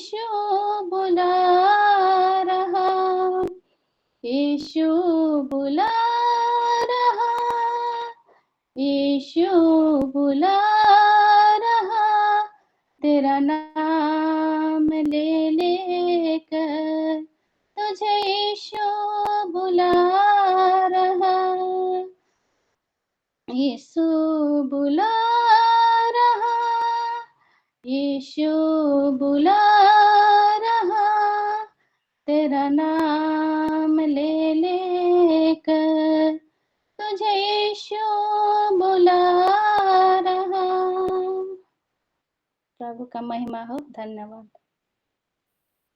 यीशु बुला रहा, यीशु बुला रहा, यीशु बुला रहा, तेरा नाम ले लेकर तुझे यीशु बुला रहा, यीशु बुला रहा, यीशु बुला रहा, तेरा नाम ले लेकर तुझे यीशु बुला रहा। प्रभु का महिमा हो। धन्यवाद।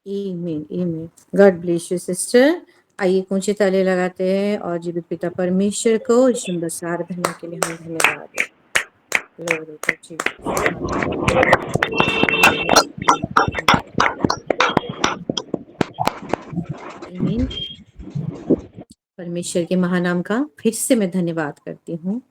आमीन, आमीन। God bless you sister. आइए ऊंचे ताले लगाते हैं और जीवित पिता परमेश्वर को इस सुंदर सा आराधना के लिए हम धन्यवाद दें। Glory to Jesus. आमीन। परमेश्वर के महानाम का फिर से मैं धन्यवाद करती हूँ।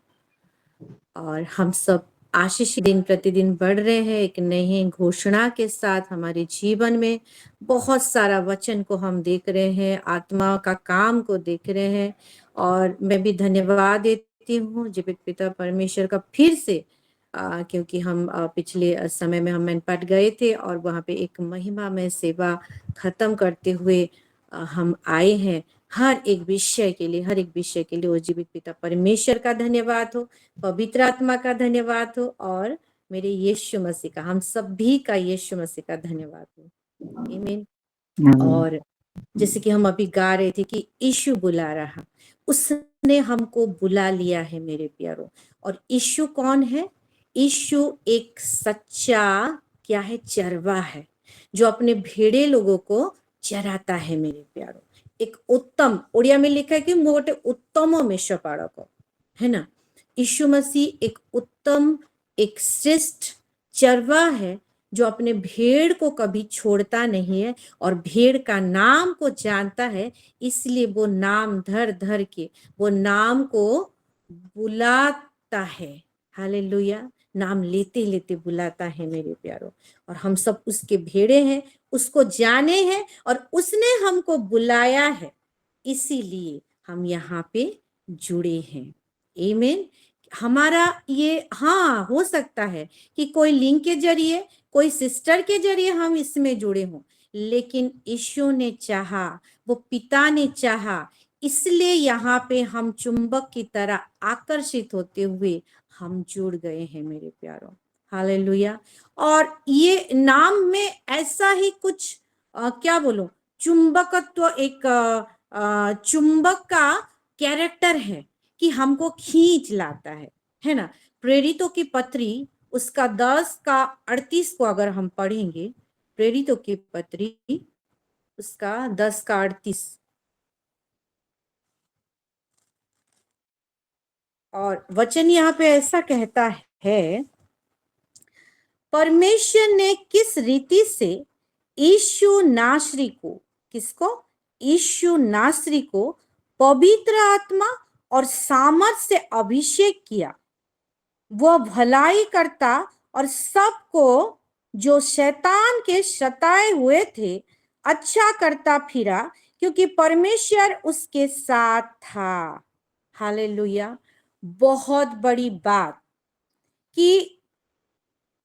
और हम सब आशीष दिन प्रतिदिन बढ़ रहे हैं एक नई घोषणा के साथ हमारे जीवन में। बहुत सारा वचन को हम देख रहे हैं, आत्मा का काम को देख रहे हैं। और मैं भी धन्यवाद देती हूँ जीवित पिता परमेश्वर का फिर से, क्योंकि हम पिछले समय में हम मैनपाट गए थे और वहाँ पे एक महिमा में सेवा खत्म करते हुए हम आए हैं। हर एक विषय के लिए वो जीवित पिता परमेश्वर का धन्यवाद हो, पवित्र आत्मा का धन्यवाद हो और मेरे यीशु मसीह का, हम सभी का यीशु मसीह का धन्यवाद हो। आमीन। और जैसे कि हम अभी गा रहे थे कि यीशु बुला रहा, उसने हमको बुला लिया है मेरे प्यारों। और यीशु कौन है? यीशु एक सच्चा क्या है? चरवा है, जो अपने भेड़े लोगों को चराता है मेरे प्यारों। एक उत्तम, ओडिया में लिखा है कि मोटे उत्तमों में शपाड़क है ना। यीशु मसीह एक उत्तम, एक श्रेष्ठ चरवा है जो अपने भेड़ को कभी छोड़ता नहीं है और भेड़ का नाम को जानता है, इसलिए वो नाम धर धर के वो नाम को बुलाता है। हालेलुया। नाम लेते लेते बुलाता है मेरे प्यारों। और हम सब उसके भेड़े हैं, उसको जाने हैं और उसने हमको बुलाया है, इसीलिए हम यहाँ पे जुड़े हैं। आमीन। हमारा ये हाँ हो सकता है कि कोई लिंक के जरिए, कोई सिस्टर के जरिए हम इसमें जुड़े हों, लेकिन यीशु ने चाहा, वो पिता ने चाहा, इसलिए यहाँ पे हम चुंबक की तरह आकर्षित होते हुए हम जुड़ गए हैं मेरे प्यारों। हालेलुया। और ये नाम में ऐसा ही कुछ क्या बोलो, चुंबकत्व, एक चुंबक का कैरेक्टर है कि हमको खींच लाता है ना। प्रेरितों की पत्री उसका 10:38 को अगर हम पढ़ेंगे, प्रेरितों की पत्री उसका 10:38, और वचन यहाँ पे ऐसा कहता है, परमेश्वर ने किस रीति से यीशु नासरी को, किसको? यीशु नासरी को पवित्र आत्मा और सामर्थ से अभिषेक किया, वह भलाई करता और सबको जो शैतान के सताए हुए थे अच्छा करता फिरा, क्योंकि परमेश्वर उसके साथ था। हालेलुया। बहुत बड़ी बात कि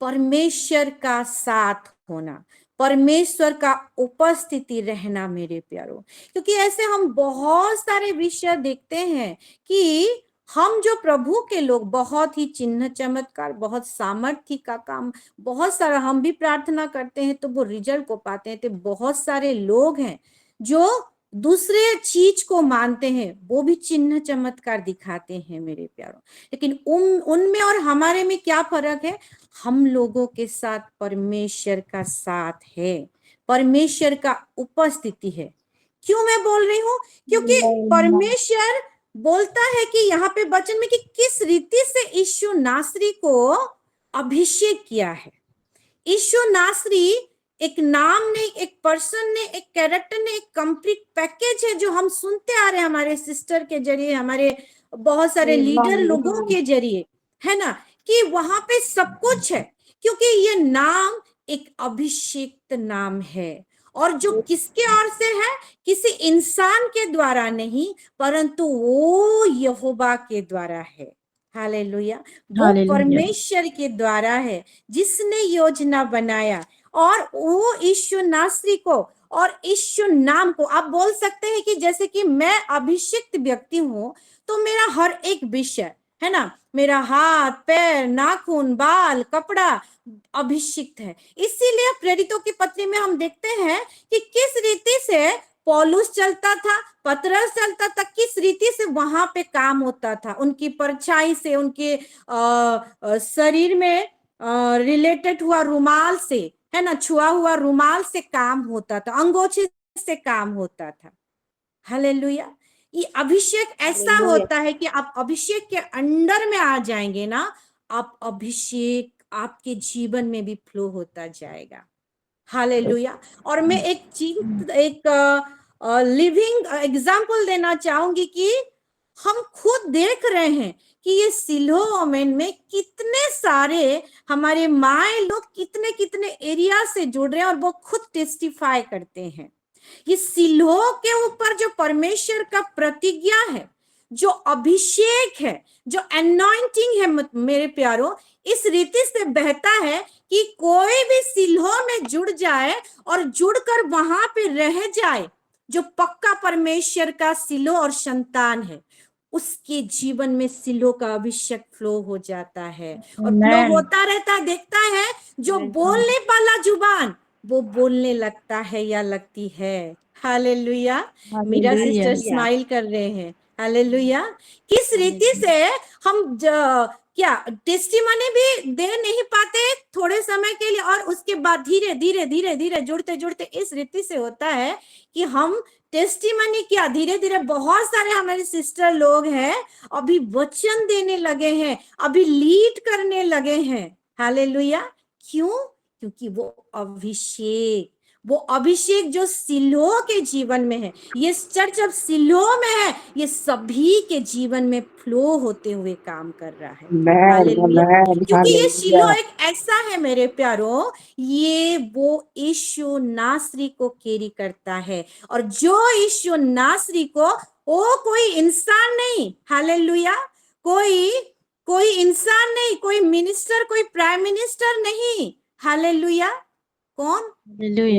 परमेश्वर का साथ होना, परमेश्वर का उपस्थिति रहना मेरे प्यारों। क्योंकि ऐसे हम बहुत सारे विषय देखते हैं कि हम जो प्रभु के लोग, बहुत ही चिन्ह चमत्कार, बहुत सामर्थ्य का काम, बहुत सारा हम भी प्रार्थना करते हैं तो वो रिजल्ट को पाते हैं। तो बहुत सारे लोग हैं जो दूसरे चीज को मानते हैं, वो भी चिन्ह चमत्कार दिखाते हैं मेरे प्यारों। लेकिन उनमें और हमारे में क्या फर्क है? हम लोगों के साथ परमेश्वर का साथ है, परमेश्वर का उपस्थिति है। क्यों मैं बोल रही हूँ? क्योंकि परमेश्वर बोलता है कि यहाँ पे वचन में कि किस रीति से यीशु नासरी को अभिषेक किया है। यीशु नासरी एक नाम नहीं, एक पर्सन ने, एक कैरेक्टर ने, एक कंप्लीट पैकेज है जो हम सुनते आ रहे हैं हमारे सिस्टर के जरिए, हमारे बहुत सारे लीडर लोगों के जरिए, है ना, कि वहां पे सब कुछ है। क्योंकि ये नाम एक अभिषेक्त नाम है, और जो किसके ओर से है? किसी इंसान के द्वारा नहीं, परंतु वो यहोवा के द्वारा है। हालेलुया। वो हालेलुया। परमेश्वर के द्वारा है जिसने योजना बनाया, और वो यीशु नासरी को और यीशु नाम को आप बोल सकते हैं कि जैसे कि मैं अभिषिक्त व्यक्ति हूं, तो मेरा हर एक विषय है ना, मेरा हाथ पैर नाखून बाल कपड़ा अभिषिक्त है। इसीलिए प्रेरितों की पत्री में हम देखते हैं कि किस रीति से पौलुस चलता था, पतरस चलता था, किस रीति से वहां पे काम होता था, उनकी परछाई से, उनके शरीर में रिलेटेड हुआ रुमाल से, है ना, छुआ हुआ रुमाल से काम होता था, अंगोछी से काम होता था। हालेलुया। ये अभिषेक ऐसा होता है कि आप अभिषेक के अंडर में आ जाएंगे ना, आप अभिषेक आपके जीवन में भी फ्लो होता जाएगा। हालेलुया। और मैं एक चीज, एक लिविंग एग्जाम्पल देना चाहूंगी कि हम खुद देख रहे हैं कि ये सिलोह में कितने सारे हमारे माए लोग कितने कितने एरिया से जुड़ रहे हैं, और वो खुद टेस्टिफाई करते हैं। ये सिलोह के ऊपर जो परमेश्वर का प्रतिज्ञा है, जो अभिषेक है, जो अनॉइंटिंग है मेरे प्यारो, इस रीति से बहता है कि कोई भी सिलोह में जुड़ जाए और जुड़कर वहां पे रह जाए, जो पक्का परमेश्वर का सिलोह और संतान है, उसके जीवन में सिलोह का अभिषेक फ्लो हो जाता है, और फ्लो होता रहता है। देखता है जो बोलने वाला जुबान, वो बोलने लगता है या लगती है। हालेलुया। मीरा सिस्टर स्माइल कर रहे हैं। हालेलुया। किस रीति से हम क्या टेस्टिमनी भी दे नहीं पाते थोड़े समय के लिए, और उसके बाद धीरे धीरे धीरे धीरे जुड़ते जुड़ते इस रीति से होता है कि हम टेस्टिमनी क्या धीरे धीरे, बहुत सारे हमारे सिस्टर लोग हैं अभी वचन देने लगे हैं, अभी लीड करने लगे हैं। हालेलुया। क्यों? क्योंकि वो अभिषेक जो सिलोह के जीवन में है, ये चर्च अब सिलोह में है, ये सभी के जीवन में फ्लो होते हुए काम कर रहा है। हालेलुया। क्योंकि ये सिलोह एक ऐसा है मेरे प्यारो, ये वो यीशु नासरी को कैरी करता है, और जो यीशु नासरी को, वो कोई इंसान नहीं। हालेलुया। कोई इंसान नहीं, कोई मिनिस्टर, कोई प्राइम मिनिस्टर नहीं। हालेलुया। कौन?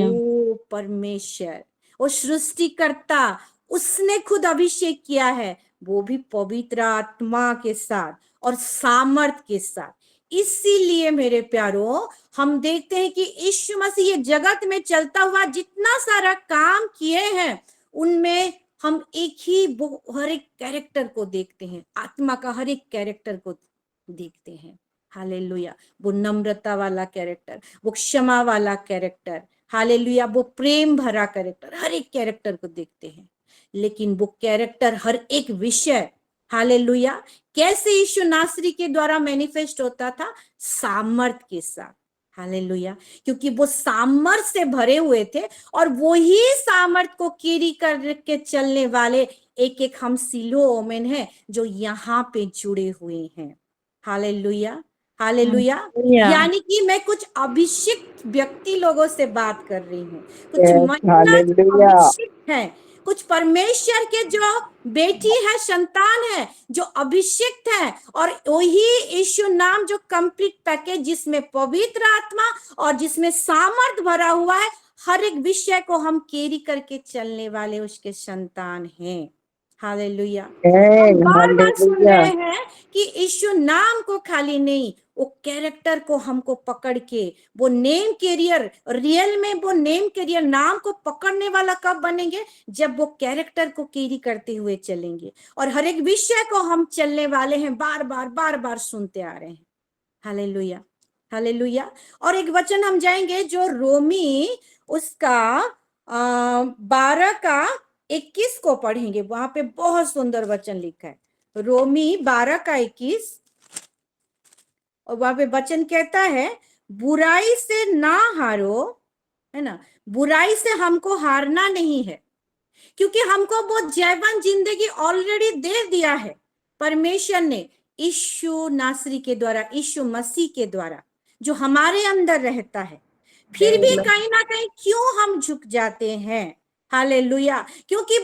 वो परमेश्वर, वो सृष्टिकर्ता, उसने खुद अभिषेक किया है, वो भी पवित्र आत्मा के साथ और सामर्थ के साथ। इसीलिए मेरे प्यारो, हम देखते हैं कि यीशु मसीह ये जगत में चलता हुआ जितना सारा काम किए हैं, उनमें हम एक ही हर एक कैरेक्टर को देखते हैं, आत्मा का हर एक कैरेक्टर को देखते हैं। हालेलुया। वो नम्रता वाला कैरेक्टर, वो क्षमा वाला कैरेक्टर, हालेलुया, वो प्रेम भरा कैरेक्टर, हर एक कैरेक्टर को देखते हैं। लेकिन वो कैरेक्टर हर एक विषय, हालेलुया, कैसे यीशु नासरी के द्वारा मैनिफेस्ट होता था? सामर्थ के साथ। हालेलुया। क्योंकि वो सामर्थ से भरे हुए थे, और वो ही सामर्थ को कैरी करके चलने वाले एक एक हम सिलोह में हैं जो यहाँ पे जुड़े हुए हैं। हालेलुया। हालेलुया। यानी कि मैं कुछ अभिषिक्त व्यक्ति लोगों से बात कर रही हूँ, कुछ महिला अभिषिक्त है, कुछ परमेश्वर के जो बेटी है, संतान है, जो अभिषिक्त है, और वही यीशु नाम जो कंप्लीट पैकेज, जिसमें पवित्र आत्मा और जिसमें सामर्थ भरा हुआ है, हर एक विषय को हम कैरी करके चलने वाले उसके संतान हैं। हालेलुया। हम बार-बार सुन रहे हैं कि यीशु नाम को खाली नहीं, वो कैरेक्टर को हमको पकड़ के, वो नेम कैरियर, रियल में वो नेम कैरियर नाम को पकड़ने वाला कब बनेंगे? जब वो कैरेक्टर को कैरी करते हुए चलेंगे, और हर एक विषय को हम चलने वाले हैं, बार बार सुनते आ रहे हैं। हालेलुया। हालेलुया। और एक वचन हम जाएंगे जो रोमी उसका 12 का 21 को पढ़ेंगे, वहां पे बहुत सुंदर वचन लिखा है, रोमी 12 का 21, और वहां पे वचन कहता है, बुराई से ना हारो, है ना, बुराई से हमको हारना नहीं है, क्योंकि हमको वो जीवन जिंदगी ऑलरेडी दे दिया है परमेश्वर ने, यीशु नासरी के द्वारा, यीशु मसीह के द्वारा, जो हमारे अंदर रहता है, फिर भी कहीं ना कहीं क्यों हम झुक जाते हैं? हालेलुया। क्योंकि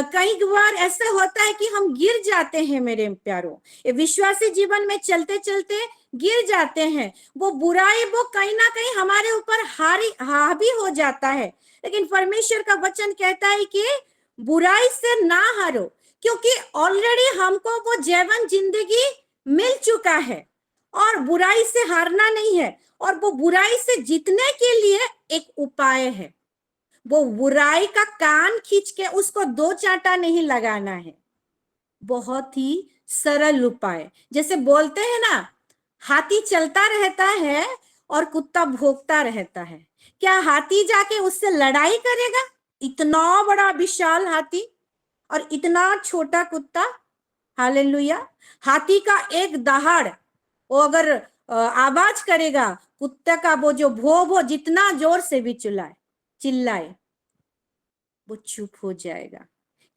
कई बार ऐसा होता है कि हम गिर जाते हैं मेरे प्यारों, ये विश्वासी जीवन में चलते चलते गिर जाते हैं। वो बुराई वो कहीं ना कहीं हमारे ऊपर हावी हो जाता है, लेकिन परमेश्वर का वचन कहता है कि बुराई से ना हारो, क्योंकि ऑलरेडी हमको वो जीवन जिंदगी मिल चुका है और बुराई से हारना नहीं है। और वो बुराई से जीतने के लिए एक उपाय है, वो बुराई का कान खींच के उसको दो चांटा नहीं लगाना है, बहुत ही सरल उपाय। जैसे बोलते हैं ना, हाथी चलता रहता है और कुत्ता भौंकता रहता है। क्या हाथी जाके उससे लड़ाई करेगा? इतना बड़ा विशाल हाथी और इतना छोटा कुत्ता। हालेलुया। हाथी का एक दहाड़ वो अगर आवाज करेगा, कुत्ते का वो जो भो जितना जोर से भी चिल्लाए वो चुप हो जाएगा।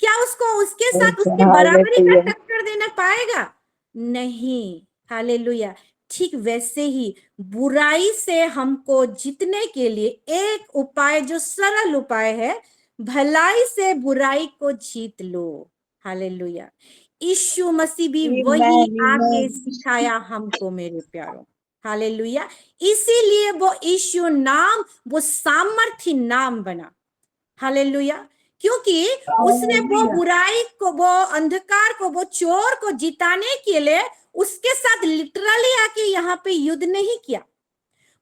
क्या उसको उसके साथ उसके बराबरी का टक्कर देना पाएगा? नहीं। हालेलुया। ठीक वैसे ही बुराई से हमको जीतने के लिए एक उपाय, जो सरल उपाय है, भलाई से बुराई को जीत लो। हालेलुया। यीशु मसीह भी वही आके सिखाया हमको मेरे प्यारों। हालेलुया। इसीलिए वो यीशु नाम वो सामर्थी नाम बना। हालेलुया। क्योंकि उसने वो बुराई को, वो अंधकार को, वो चोर को जिताने के लिए उसके साथ लिटरली आके यहाँ पे युद्ध नहीं किया।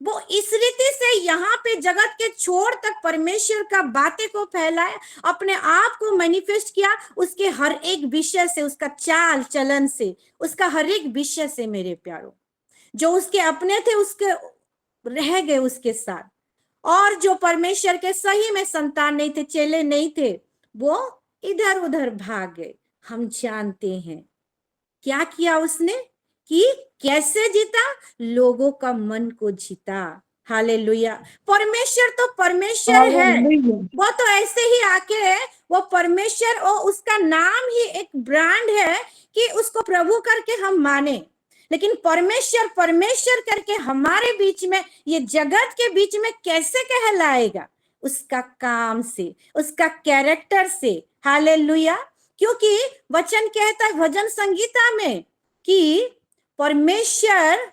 वो इस रीति से यहाँ पे जगत के छोर तक परमेश्वर का बातें को फैलाया, अपने आप को मैनिफेस्ट किया, उसके हर एक विषय से, उसका चाल चलन से, उसका हर एक विषय से मेरे प्यारों। जो उसके अपने थे उसके रह गए उसके साथ, और जो परमेश्वर के सही में संतान नहीं थे, चेले नहीं थे, वो इधर उधर भाग गए। हम जानते हैं क्या किया उसने, कि कैसे जीता, लोगों का मन को जीता। हालेलुया। परमेश्वर तो परमेश्वर है, वो तो ऐसे ही आके वो परमेश्वर, और उसका नाम ही एक ब्रांड है कि उसको प्रभु करके हम माने। लेकिन परमेश्वर परमेश्वर करके हमारे बीच में, ये जगत के बीच में कैसे कहलाएगा? उसका काम से, उसका कैरेक्टर से। हालेलुया। क्योंकि वचन कहता है भजन संगीता में कि परमेश्वर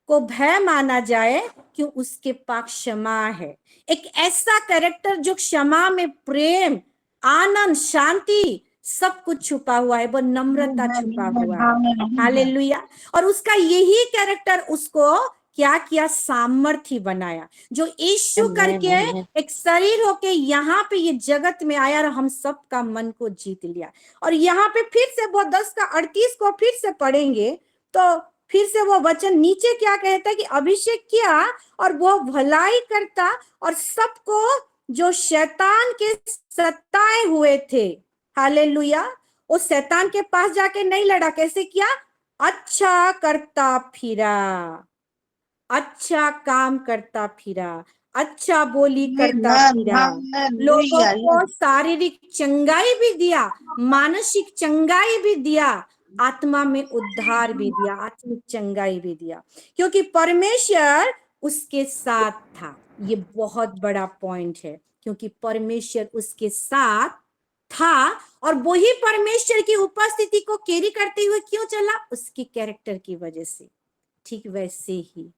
को भय माना जाए, क्यों उसके पास क्षमा है। एक ऐसा कैरेक्टर जो क्षमा में प्रेम, आनंद, शांति सब कुछ छुपा हुआ है, वो नम्रता छुपा हुआ है। हालेलुया। और उसका यही कैरेक्टर उसको क्या किया, सामर्थी बनाया, जो यीशु करके एक शरीर होके यहाँ पे ये जगत में आया और हम सबका मन को जीत लिया। और यहाँ पे फिर से वो 10:38 को फिर से पढ़ेंगे तो फिर से वो वचन नीचे क्या कहता है कि अभिषेक किया और वो भलाई करता और सबको जो शैतान के सताए हुए थे। हालेलुया। वो शैतान के पास जाके नहीं लड़ा, कैसे किया? अच्छा करता फिरा, अच्छा काम करता फिरा, अच्छा बोली करता फिरा, लोगों को शारीरिक चंगाई भी दिया, मानसिक चंगाई भी दिया, आत्मा में उद्धार भी दिया, आत्मिक चंगाई भी दिया, क्योंकि परमेश्वर उसके साथ था। ये बहुत बड़ा पॉइंट है, क्योंकि परमेश्वर उसके साथ था और वही परमेश्वर की उपस्थिति को कैरी करते हुए क्यों चला? उसके कैरेक्टर की वजह से। ठीक वैसे ही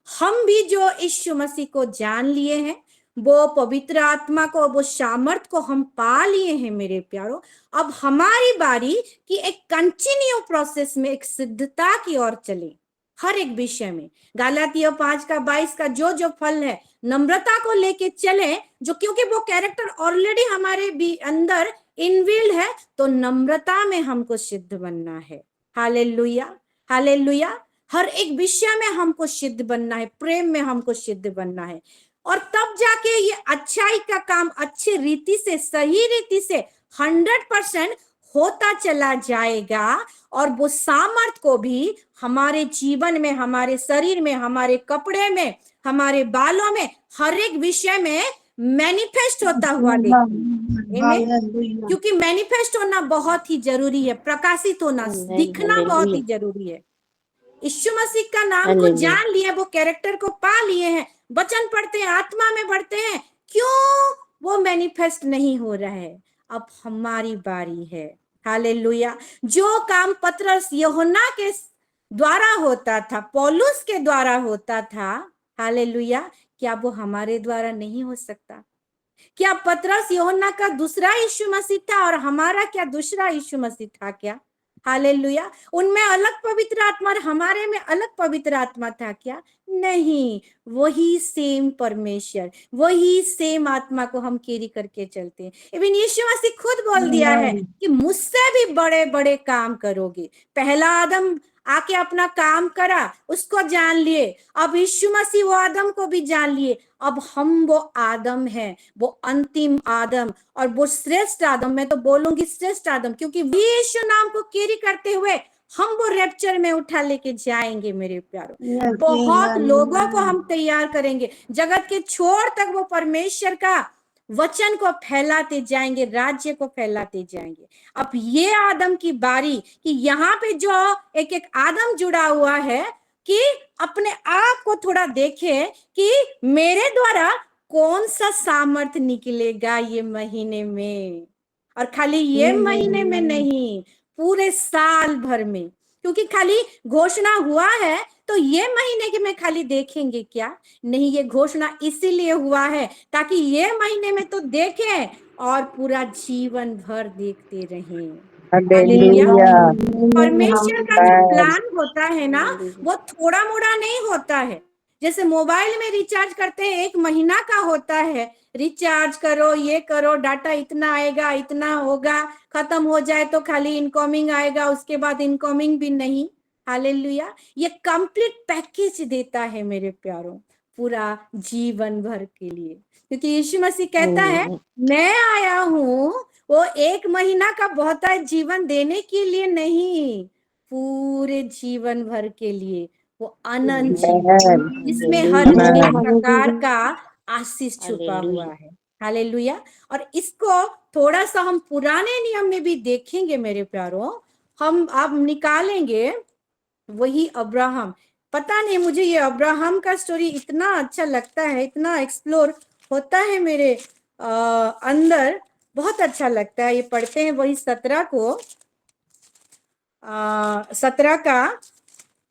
हम भी जो यीशु मसीह को जान लिए हैं, वो पवित्र आत्मा को, वो सामर्थ को हम पा लिए हैं मेरे प्यारों। अब हमारी बारी कि एक कंटिन्यू प्रोसेस में एक सिद्धता की ओर चले हर एक विषय में। गलातिया 5:22 का जो जो फल है, नम्रता को लेके चले, जो क्योंकि वो कैरेक्टर ऑलरेडी हमारे भी अंदर इनबिल्ड है, तो नम्रता में हमको सिद्ध बनना है। हालेलुया। हालेलुया। हर एक विषय में हमको सिद्ध बनना है, प्रेम में हमको सिद्ध बनना है, और तब जाके ये अच्छाई का काम अच्छी रीति से, सही रीति से 100% होता चला जाएगा। और वो सामर्थ को भी हमारे जीवन में, हमारे शरीर में, हमारे कपड़े में, हमारे बालों में, हर एक विषय में मैनिफेस्ट होता हुआ देखेंगे। क्योंकि मैनिफेस्ट होना बहुत ही जरूरी है, प्रकाशित होना, दिखना बहुत ही जरूरी है। यीशु मसीह का नाम को जान लिया, वो कैरेक्टर को पा लिए हैं, वचन पढ़ते हैं, आत्मा में बढ़ते हैं, क्यों वो मैनिफेस्ट नहीं हो रहा है? अब हमारी बारी है। हालेलुया। जो काम पतरस यूहन्ना के द्वारा होता था, पौलुस के द्वारा होता था, हालेलुया, क्या वो हमारे द्वारा नहीं हो सकता? क्या पतरस यूहन्ना का दूसरा यीशु मसीह था और हमारा क्या दूसरा यीशु मसीह था क्या? हालेलुया। उनमें अलग पवित्र आत्मा और हमारे में अलग पवित्र आत्मा था क्या? नहीं, वही सेम परमेश्वर, वही सेम आत्मा को हम कैरी करके चलते हैं। इवन यीशु मसीह खुद बोल दिया है कि मुझसे भी बड़े बड़े काम करोगे। पहला आदम आके अपना काम करा, उसको जान लिए, अब यीशु मसीह वो आदम को भी जान लिए। अब हम वो आदम हैं, वो अंतिम आदम और वो श्रेष्ठ आदम। मैं तो बोलूंगी श्रेष्ठ आदम, क्योंकि यीशु नाम को कैरी करते हुए हम वो रैप्चर में उठा लेके जाएंगे मेरे प्यारों। बहुत लोगों को हम तैयार करेंगे, जगत के छोर तक वो परमेश्वर का वचन को फैलाते जाएंगे, राज्य को फैलाते जाएंगे। अब ये आदम की बारी कि यहाँ पे जो एक एक आदम जुड़ा हुआ है, कि अपने आप को थोड़ा देखे कि मेरे द्वारा कौन सा सामर्थ निकलेगा ये महीने में, और खाली ये महीने में नहीं, पूरे साल भर में। क्योंकि खाली घोषणा हुआ है तो ये महीने के में खाली देखेंगे क्या? नहीं, ये घोषणा इसीलिए हुआ है ताकि ये महीने में तो देखें और पूरा जीवन भर देखते रहें। हालेलुया। परमेश्वर का जो प्लान होता है ना, वो थोड़ा मोड़ा नहीं होता है। जैसे मोबाइल में रिचार्ज करते हैं, 1 महीना का होता है, रिचार्ज करो, ये करो, डाटा इतना आएगा, इतना होगा, खत्म हो जाए तो खाली इनकमिंग आएगा, उसके बाद इनकमिंग भी नहीं। हालेलुया। ये कंप्लीट पैकेज देता है मेरे प्यारों, पूरा जीवन भर के लिए। क्योंकि यीशु मसीह कहता है मैं आया हूं वो 1 महीना का बहुता जीवन देने के लिए नहीं, पूरे जीवन भर के लिए, वो अनंत जीवन जिसमें हर एक प्रकार का आशीष छुपा हुआ है। हालेलुया। और इसको थोड़ा सा हम पुराने नियम में भी देखेंगे मेरे प्यारों, हम अब निकालेंगे वही अब्राहम। पता नहीं, मुझे ये अब्राहम का स्टोरी इतना अच्छा लगता है, इतना एक्सप्लोर होता है मेरे अंदर, बहुत अच्छा लगता है। ये पढ़ते हैं वही 17 को, 17 का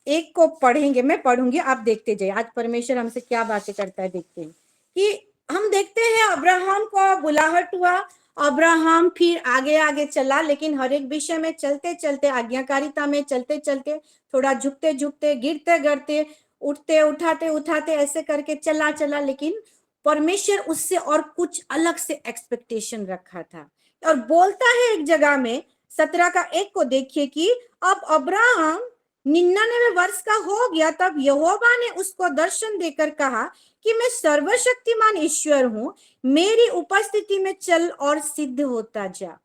1 को पढ़ेंगे, मैं पढ़ूंगी, आप देखते जाइए आज परमेश्वर हमसे क्या बातें करता है। देखते हैं कि हम देखते हैं अब्राहम को बुलाहट हुआ, अब्राहम फिर आगे आगे चला, लेकिन हर एक विषय में चलते चलते, आज्ञाकारिता में चलते चलते, थोड़ा झुकते झुकते, गिरते गिरते, उठते उठाते उठाते, ऐसे करके चला चला, लेकिन परमेश्वर उससे और कुछ अलग से एक्सपेक्टेशन रखा था। और बोलता है एक जगह में 17 का 1 को देखिए कि अब अब्राहम 99 वर्ष का हो गया, तब यहोवा ने उसको दर्शन देकर कहा कि मैं सर्वशक्तिमान ईश्वर हूं, मेरी उपस्थिति में चल और सिद्ध होता जा।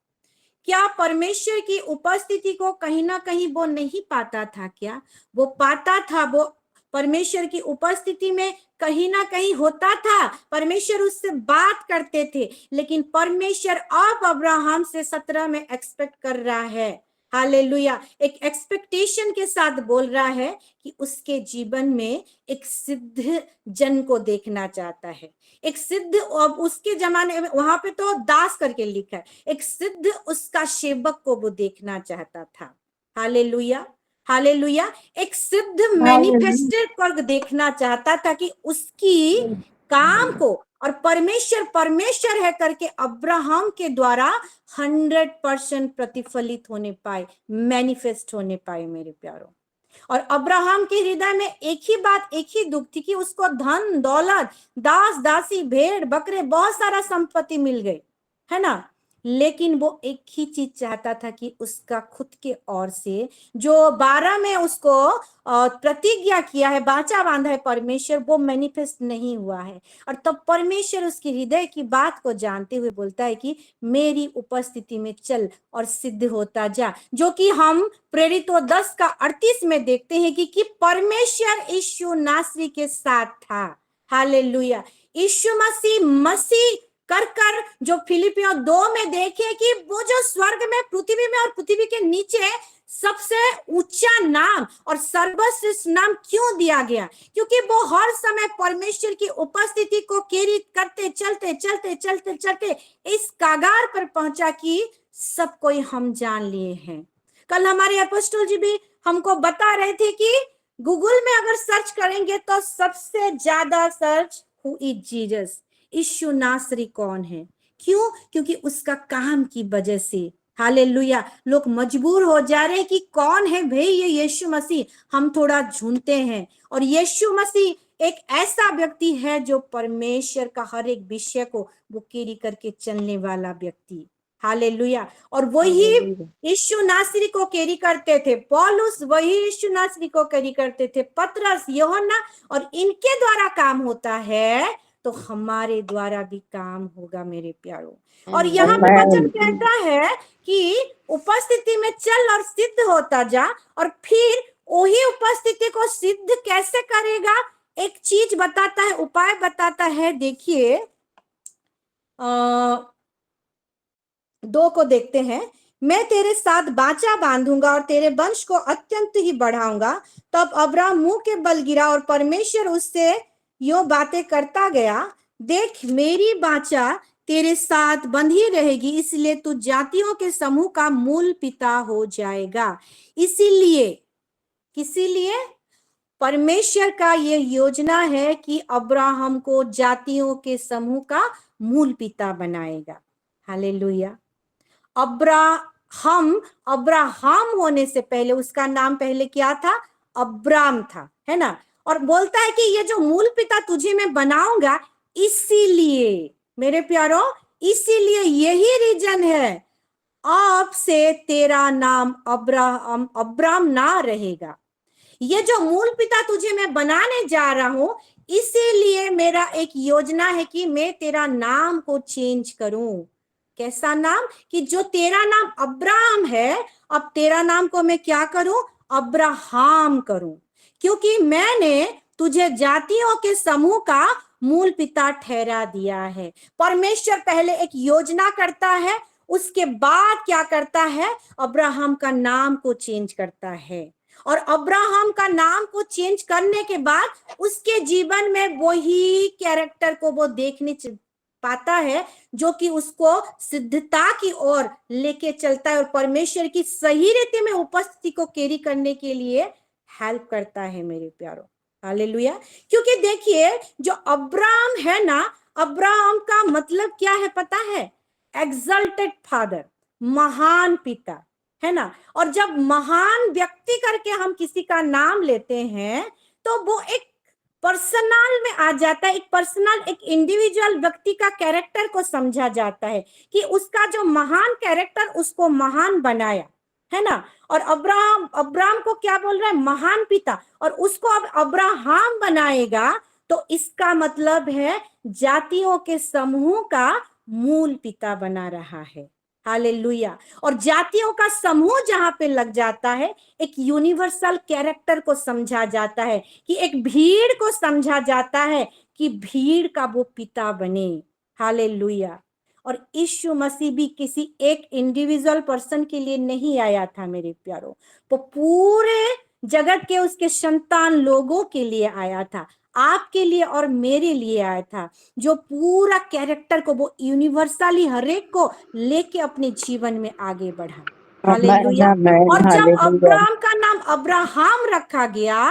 क्या परमेश्वर की उपस्थिति को कहीं ना कहीं वो नहीं पाता था क्या? वो पाता था, वो परमेश्वर की उपस्थिति में कहीं ना कहीं होता था, परमेश्वर उससे बात करते थे। लेकिन परमेश्वर अब अब्राहम से 17 में एक्सपेक्ट कर रहा है, हालेलुया, एक एक्सपेक्टेशन के साथ बोल रहा है कि उसके जीवन में एक सिद्ध जन को देखना चाहता है, एक सिद्ध, अब उसके जमाने में वहां पे तो दास करके लिखा है, एक सिद्ध उसका सेवक को वो देखना चाहता था। Hallelujah, hallelujah. एक सिद्ध मैनिफेस्टेड को देखना चाहता था कि उसकी काम को, और परमेश्वर परमेश्वर है करके अब्राहम के द्वारा 100% प्रतिफलित होने पाए, मैनिफेस्ट होने पाए मेरे प्यारों। और अब्राहम के हृदय में एक ही बात, एक ही दुख थी कि उसको धन दौलत, दास दासी, भेड़ बकरे, बहुत सारा संपत्ति मिल गई, है ना, लेकिन वो एक ही चीज चाहता था कि उसका खुद के ओर से जो 12 में उसको प्रतिज्ञा किया है, बाचा बांधा है परमेश्वर, वो मैनिफेस्ट नहीं हुआ है। और तब परमेश्वर उसके हृदय की बात को जानते हुए बोलता है कि मेरी उपस्थिति में चल और सिद्ध होता जा, जो कि हम प्रेरितों 10 का 38 में देखते हैं कि परमेश्वर यीशु नासरी के साथ था। हालेलुया। यीशु मसीह कर कर जो फिलिपियों 2 में देखे कि वो जो स्वर्ग में, पृथ्वी में और पृथ्वी के नीचे सबसे ऊंचा नाम और सर्वश्रेष्ठ नाम क्यों दिया गया? क्योंकि वो हर समय परमेश्वर की उपस्थिति को कैरी करते चलते चलते चलते चलते इस कागार पर पहुंचा कि सब कोई हम जान लिए हैं। कल हमारे अपोस्टल जी भी हमको बता रहे थे कि गूगल में अगर सर्च करेंगे तो सबसे ज्यादा सर्च हु इज जीसस, यीशु नासरी कौन है। क्यों? क्योंकि उसका काम की वजह से, हालेलुया, लोग मजबूर हो जा रहे हैं कि कौन है भाई ये यीशु मसीह। हम थोड़ा ढूंढते हैं और यीशु मसीह एक ऐसा व्यक्ति है जो परमेश्वर का हर एक विषय को वो कैरी करके चलने वाला व्यक्ति, हालेलुया। और वही यीशु नासरी को कैरी करते थे, पौलुस वही यीशु नासरी को कैरी करते थे, पतरस, यूहन्ना, और इनके द्वारा काम होता है तो हमारे द्वारा भी काम होगा मेरे प्यारों। और यहाँ पे वचन कहता है कि उपस्थिति में चल और सिद्ध होता जा, और फिर वही उपस्थिति को सिद्ध कैसे करेगा? एक चीज बताता है, उपाय बताता है। देखिए 2 को देखते हैं। मैं तेरे साथ बाचा बांधूंगा और तेरे वंश को अत्यंत ही बढ़ाऊंगा। तब अब्राहम मुंह के बल गिरा और परमेश्वर उससे यो बातें करता गया, देख मेरी बाचा तेरे साथ बंधी रहेगी, इसलिए तू जातियों के समूह का मूल पिता हो जाएगा। इसीलिए, किसी लिए? परमेश्वर का ये योजना है कि अब्राहम को जातियों के समूह का मूल पिता बनाएगा। हालेलुया। अब्राहम होने से पहले उसका नाम पहले क्या था? अब्राम था, है ना। और बोलता है कि ये जो मूल पिता तुझे मैं बनाऊंगा, इसीलिए मेरे प्यारो, इसीलिए यही रीजन है अब से तेरा नाम अब्राम ना रहेगा। ये जो मूल पिता तुझे मैं बनाने जा रहा हूं, इसीलिए मेरा एक योजना है कि मैं तेरा नाम को चेंज करूं। कैसा नाम? कि जो तेरा नाम अब्राहम है, अब तेरा नाम को मैं क्या करूं? अब्राहम करूं, क्योंकि मैंने तुझे जातियों के समूह का मूल पिता ठहरा दिया है। परमेश्वर पहले एक योजना करता है, उसके बाद क्या करता है? अब्राहम का नाम को चेंज करता है। और अब्राहम का नाम को चेंज करने के बाद उसके जीवन में वही कैरेक्टर को वो देखने पाता है जो कि उसको सिद्धता की ओर लेके चलता है और परमेश्वर की सही रीति में उपस्थिति को कैरी करने के लिए हेल्प करता है मेरे प्यारों। हालेलुया। क्योंकि देखिए जो अब्राहम है ना, अब्राहम का मतलब क्या है पता है? एक्सल्टेड फादर, महान पिता, है ना। और जब महान व्यक्ति करके हम किसी का नाम लेते हैं तो वो एक पर्सनल में आ जाता है, एक पर्सनल, एक इंडिविजुअल व्यक्ति का कैरेक्टर को समझा जाता है कि उसका जो महान कैरेक्टर उसको महान बनाया, है ना। और अब्राहम को क्या बोल रहा है? महान पिता। और उसको अब अब्राहम बनाएगा तो इसका मतलब है जातियों के समूह का मूल पिता बना रहा है। हालेलुया। और जातियों का समूह जहां पे लग जाता है, एक यूनिवर्सल कैरेक्टर को समझा जाता है, कि एक भीड़ को समझा जाता है कि भीड़ का वो पिता बने। हालेलुया। और यीशु मसीह भी किसी एक इंडिविजुअल पर्सन के लिए नहीं आया था मेरे प्यारों, वो पूरे जगत के उसके संतान लोगों के लिए आया था, आपके लिए और मेरे लिए आया था, जो पूरा कैरेक्टर को वो यूनिवर्सली हरेक को लेके अपने जीवन में आगे बढ़ा। हालेलुया। और जब अब्राहम का नाम अब्राहम रखा गया,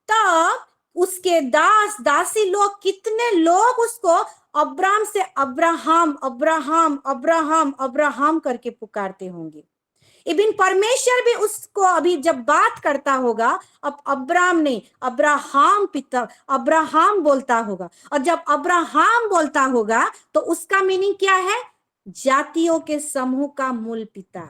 तब उसके दास दासी लोग, कितने लोग उसको अब्राहम से अब्राहम अब्राहम अब्राहम अब्राहम करके पुकारते होंगे। इबिन परमेश्वर भी उसको अभी जब बात करता होगा, अब अब्राहम नहीं, अब्राहम पिता, अब्राहम बोलता होगा। और जब अब्राहम बोलता होगा तो उसका मीनिंग क्या है? जातियों के समूह का मूल पिता,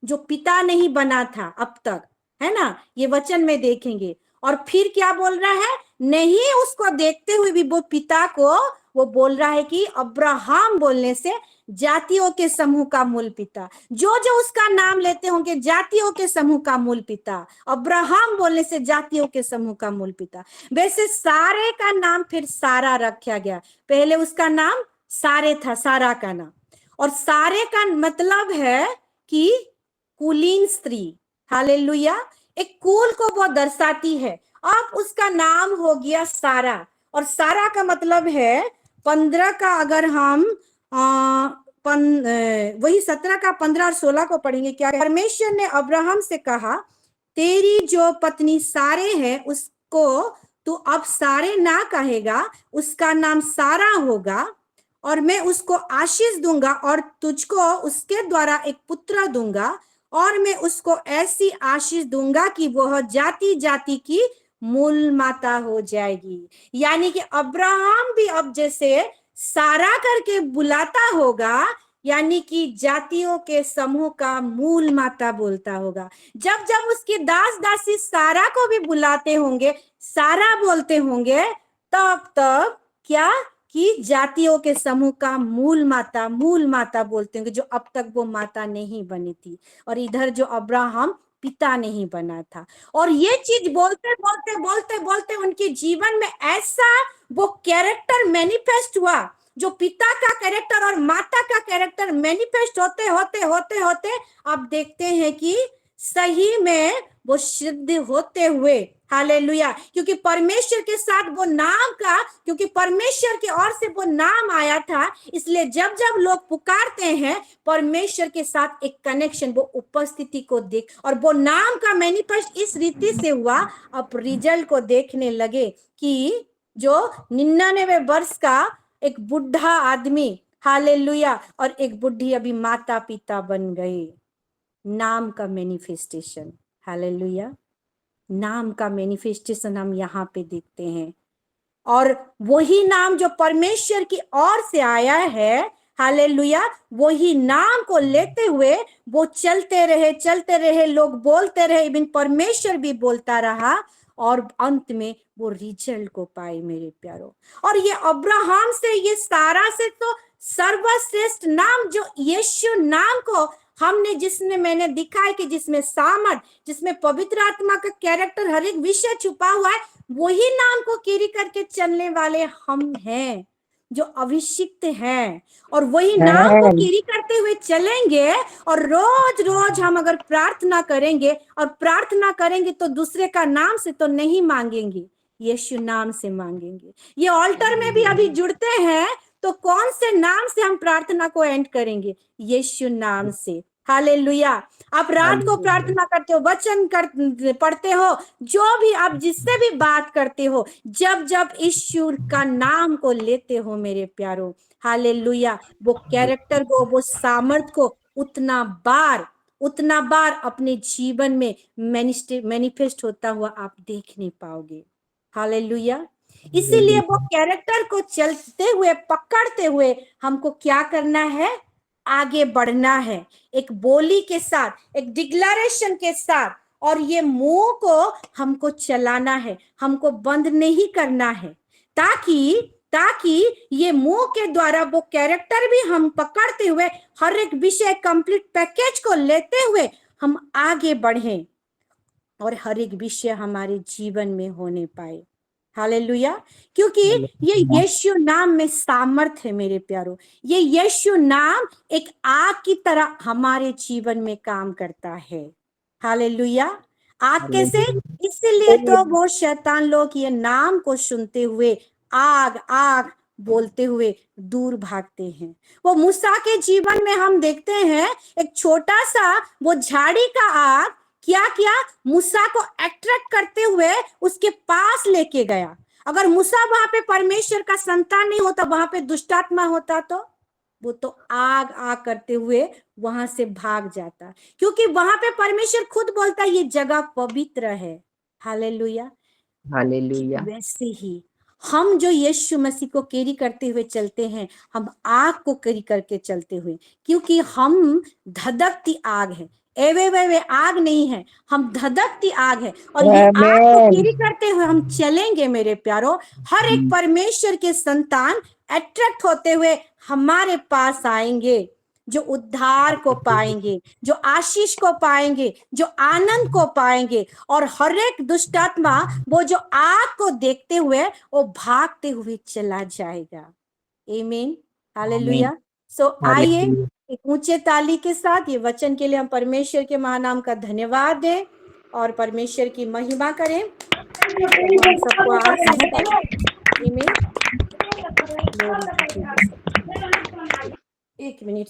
जो पिता नहीं बना था अब तक, है ना। ये वचन में देखेंगे। और फिर क्या बोल रहा है? नहीं उसको देखते हुए भी वो पिता को वो बोल रहा है कि अब्राहम बोलने से जातियों के समूह का मूल पिता, जो जो उसका नाम लेते होंगे जातियों के समूह का मूल पिता, अब्राहम बोलने से जातियों के समूह का मूल पिता। वैसे सारे का नाम फिर सारा रखा गया, पहले उसका नाम सारे था, सारा का नाम। और सारे का मतलब है कि कुलीन स्त्री। हालेलुया। एक कूल को वो दर्शाती है। अब उसका नाम हो गया सारा, और सारा का मतलब है 15 का, अगर हम वही 17 का 15 और 16 को पढ़ेंगे, क्या परमेश्वर ने अब्राहम से कहा, तेरी जो पत्नी सारे है उसको तू अब सारे ना कहेगा, उसका नाम सारा होगा, और मैं उसको आशीष दूंगा और तुझको उसके द्वारा एक पुत्र दूंगा, और मैं उसको ऐसी आशीष दूंगा कि वह जाति जाति की मूल माता हो जाएगी। यानी कि अब्राहम भी अब जैसे सारा करके बुलाता होगा, यानी कि जातियों के समूह का मूल माता बोलता होगा। जब जब उसके दास दासी सारा को भी बुलाते होंगे, सारा बोलते होंगे, तब तब क्या कि जातियों के समूह का मूल माता बोलते होंगे, जो अब तक वो माता नहीं बनी थी, और इधर जो अब्राहम पिता नहीं बना था। और ये चीज बोलते बोलते बोलते बोलते उनके जीवन में ऐसा वो कैरेक्टर मैनिफेस्ट हुआ, जो पिता का कैरेक्टर और माता का कैरेक्टर मैनिफेस्ट होते होते होते होते अब देखते हैं कि सही में वो सिद्ध होते हुए, हालेलुया। क्योंकि परमेश्वर के साथ वो नाम का, क्योंकि परमेश्वर की ओर से वो नाम आया था, इसलिए जब जब लोग पुकारते हैं परमेश्वर के साथ एक कनेक्शन, वो उपस्थिति को देख, और वो नाम का मैनिफेस्ट इस रीति से हुआ। अब रिजल्ट को देखने लगे कि जो 99 वर्ष का एक बुढ़ा आदमी, हालेलुया, और एक बुढ़ी अभी माता पिता बन गए। नाम का मैनिफेस्टेशन, हालेलुया। नाम का मैनिफेस्टेशन हम यहाँ पे देखते हैं, और वही नाम जो परमेश्वर की ओर से आया है, हालेलुया, वही नाम को लेते हुए वो चलते रहे, लोग बोलते रहे, इवन परमेश्वर भी बोलता रहा, और अंत में वो रिजल्ट को पाए मेरे प्यारो। और ये अब्राहम से, ये सारा से तो सर्वश्रेष्ठ नाम जो यीशु नाम को हमने, जिसने मैंने दिखाया कि जिसमें सामर्थ, जिसमें पवित्र आत्मा का कैरेक्टर, हर एक विषय छुपा हुआ है, वही नाम को कैरी करके चलने वाले हम हैं, जो अभिषिक्त हैं। और वही नाम को कैरी करते हुए चलेंगे, और रोज रोज हम अगर प्रार्थना करेंगे, और प्रार्थना करेंगे तो दूसरे का नाम से तो नहीं मांगेंगे, यीशु नाम से मांगेंगे। ये ऑल्टर में भी अभी जुड़ते हैं तो कौन से नाम से हम प्रार्थना को एंड करेंगे? यीशु नाम से, हालेलुया। आप रात को प्रार्थना करते हो, वचन पढ़ते हो, जो भी आप जिससे भी बात करते हो, जब जब ईश्वर का नाम को लेते हो मेरे प्यारो, हालेलुया, वो कैरेक्टर को, वो सामर्थ को उतना बार अपने जीवन में मैनिफेस्ट होता हुआ आप देख नहीं पाओगे, हालेलुया। इसीलिए वो कैरेक्टर को चलते हुए, पकड़ते हुए हमको क्या करना है? आगे बढ़ना है, एक बोली के साथ, एक डिक्लेरेशन के साथ, और ये मुंह को हमको चलाना है, हमको बंद नहीं करना है, ताकि ये मुंह के द्वारा वो कैरेक्टर भी हम पकड़ते हुए, हर एक विषय कंप्लीट पैकेज को लेते हुए हम आगे बढ़ें, और हर एक विषय हमारे जीवन में होने पाए, हालेलुया। क्योंकि ये यीशु नाम में सामर्थ है मेरे प्यारो। ये यीशु नाम एक आग की तरह हमारे जीवन में काम करता है, हालेलुया। आग कैसे? इसलिए तो वो शैतान लोग ये नाम को सुनते हुए आग आग बोलते हुए दूर भागते हैं। वो मूसा के जीवन में हम देखते हैं, एक छोटा सा वो झाड़ी का आग क्या किया? मूसा को अट्रैक्ट करते हुए उसके पास लेके गया। अगर मूसा वहां पे परमेश्वर का संतान नहीं होता, वहां पे दुष्टात्मा होता, तो वो तो आग आग करते हुए वहां से भाग जाता, क्योंकि वहां पे परमेश्वर खुद बोलता है ये जगह पवित्र है, हालेलुया। हालेलुया। वैसे ही हम जो यीशु मसीह को कैरी करते हुए चलते हैं, हम आग को कैरी करके चलते हुए, क्योंकि हम धधकती आग है, वे आग नहीं है, हम धधकती आग है, और ये आग को कैरी करते हुए हम चलेंगे मेरे प्यारो। हर एक परमेश्वर के संतान अट्रैक्ट होते हुए हमारे पास आएंगे, जो उद्धार को पाएंगे, जो आशीष को पाएंगे, जो आनंद को पाएंगे, और हर एक दुष्टात्मा वो जो आग को देखते हुए वो भागते हुए चला जाएगा। आमीन, हालेलुया। सो आइए एक ऊंचे ताली के साथ ये वचन के लिए हम परमेश्वर के महानाम का धन्यवाद दें और परमेश्वर की महिमा करें। प्रभु हम सबको आशीष दे। आमीन। Glory to Jesus. एक minute.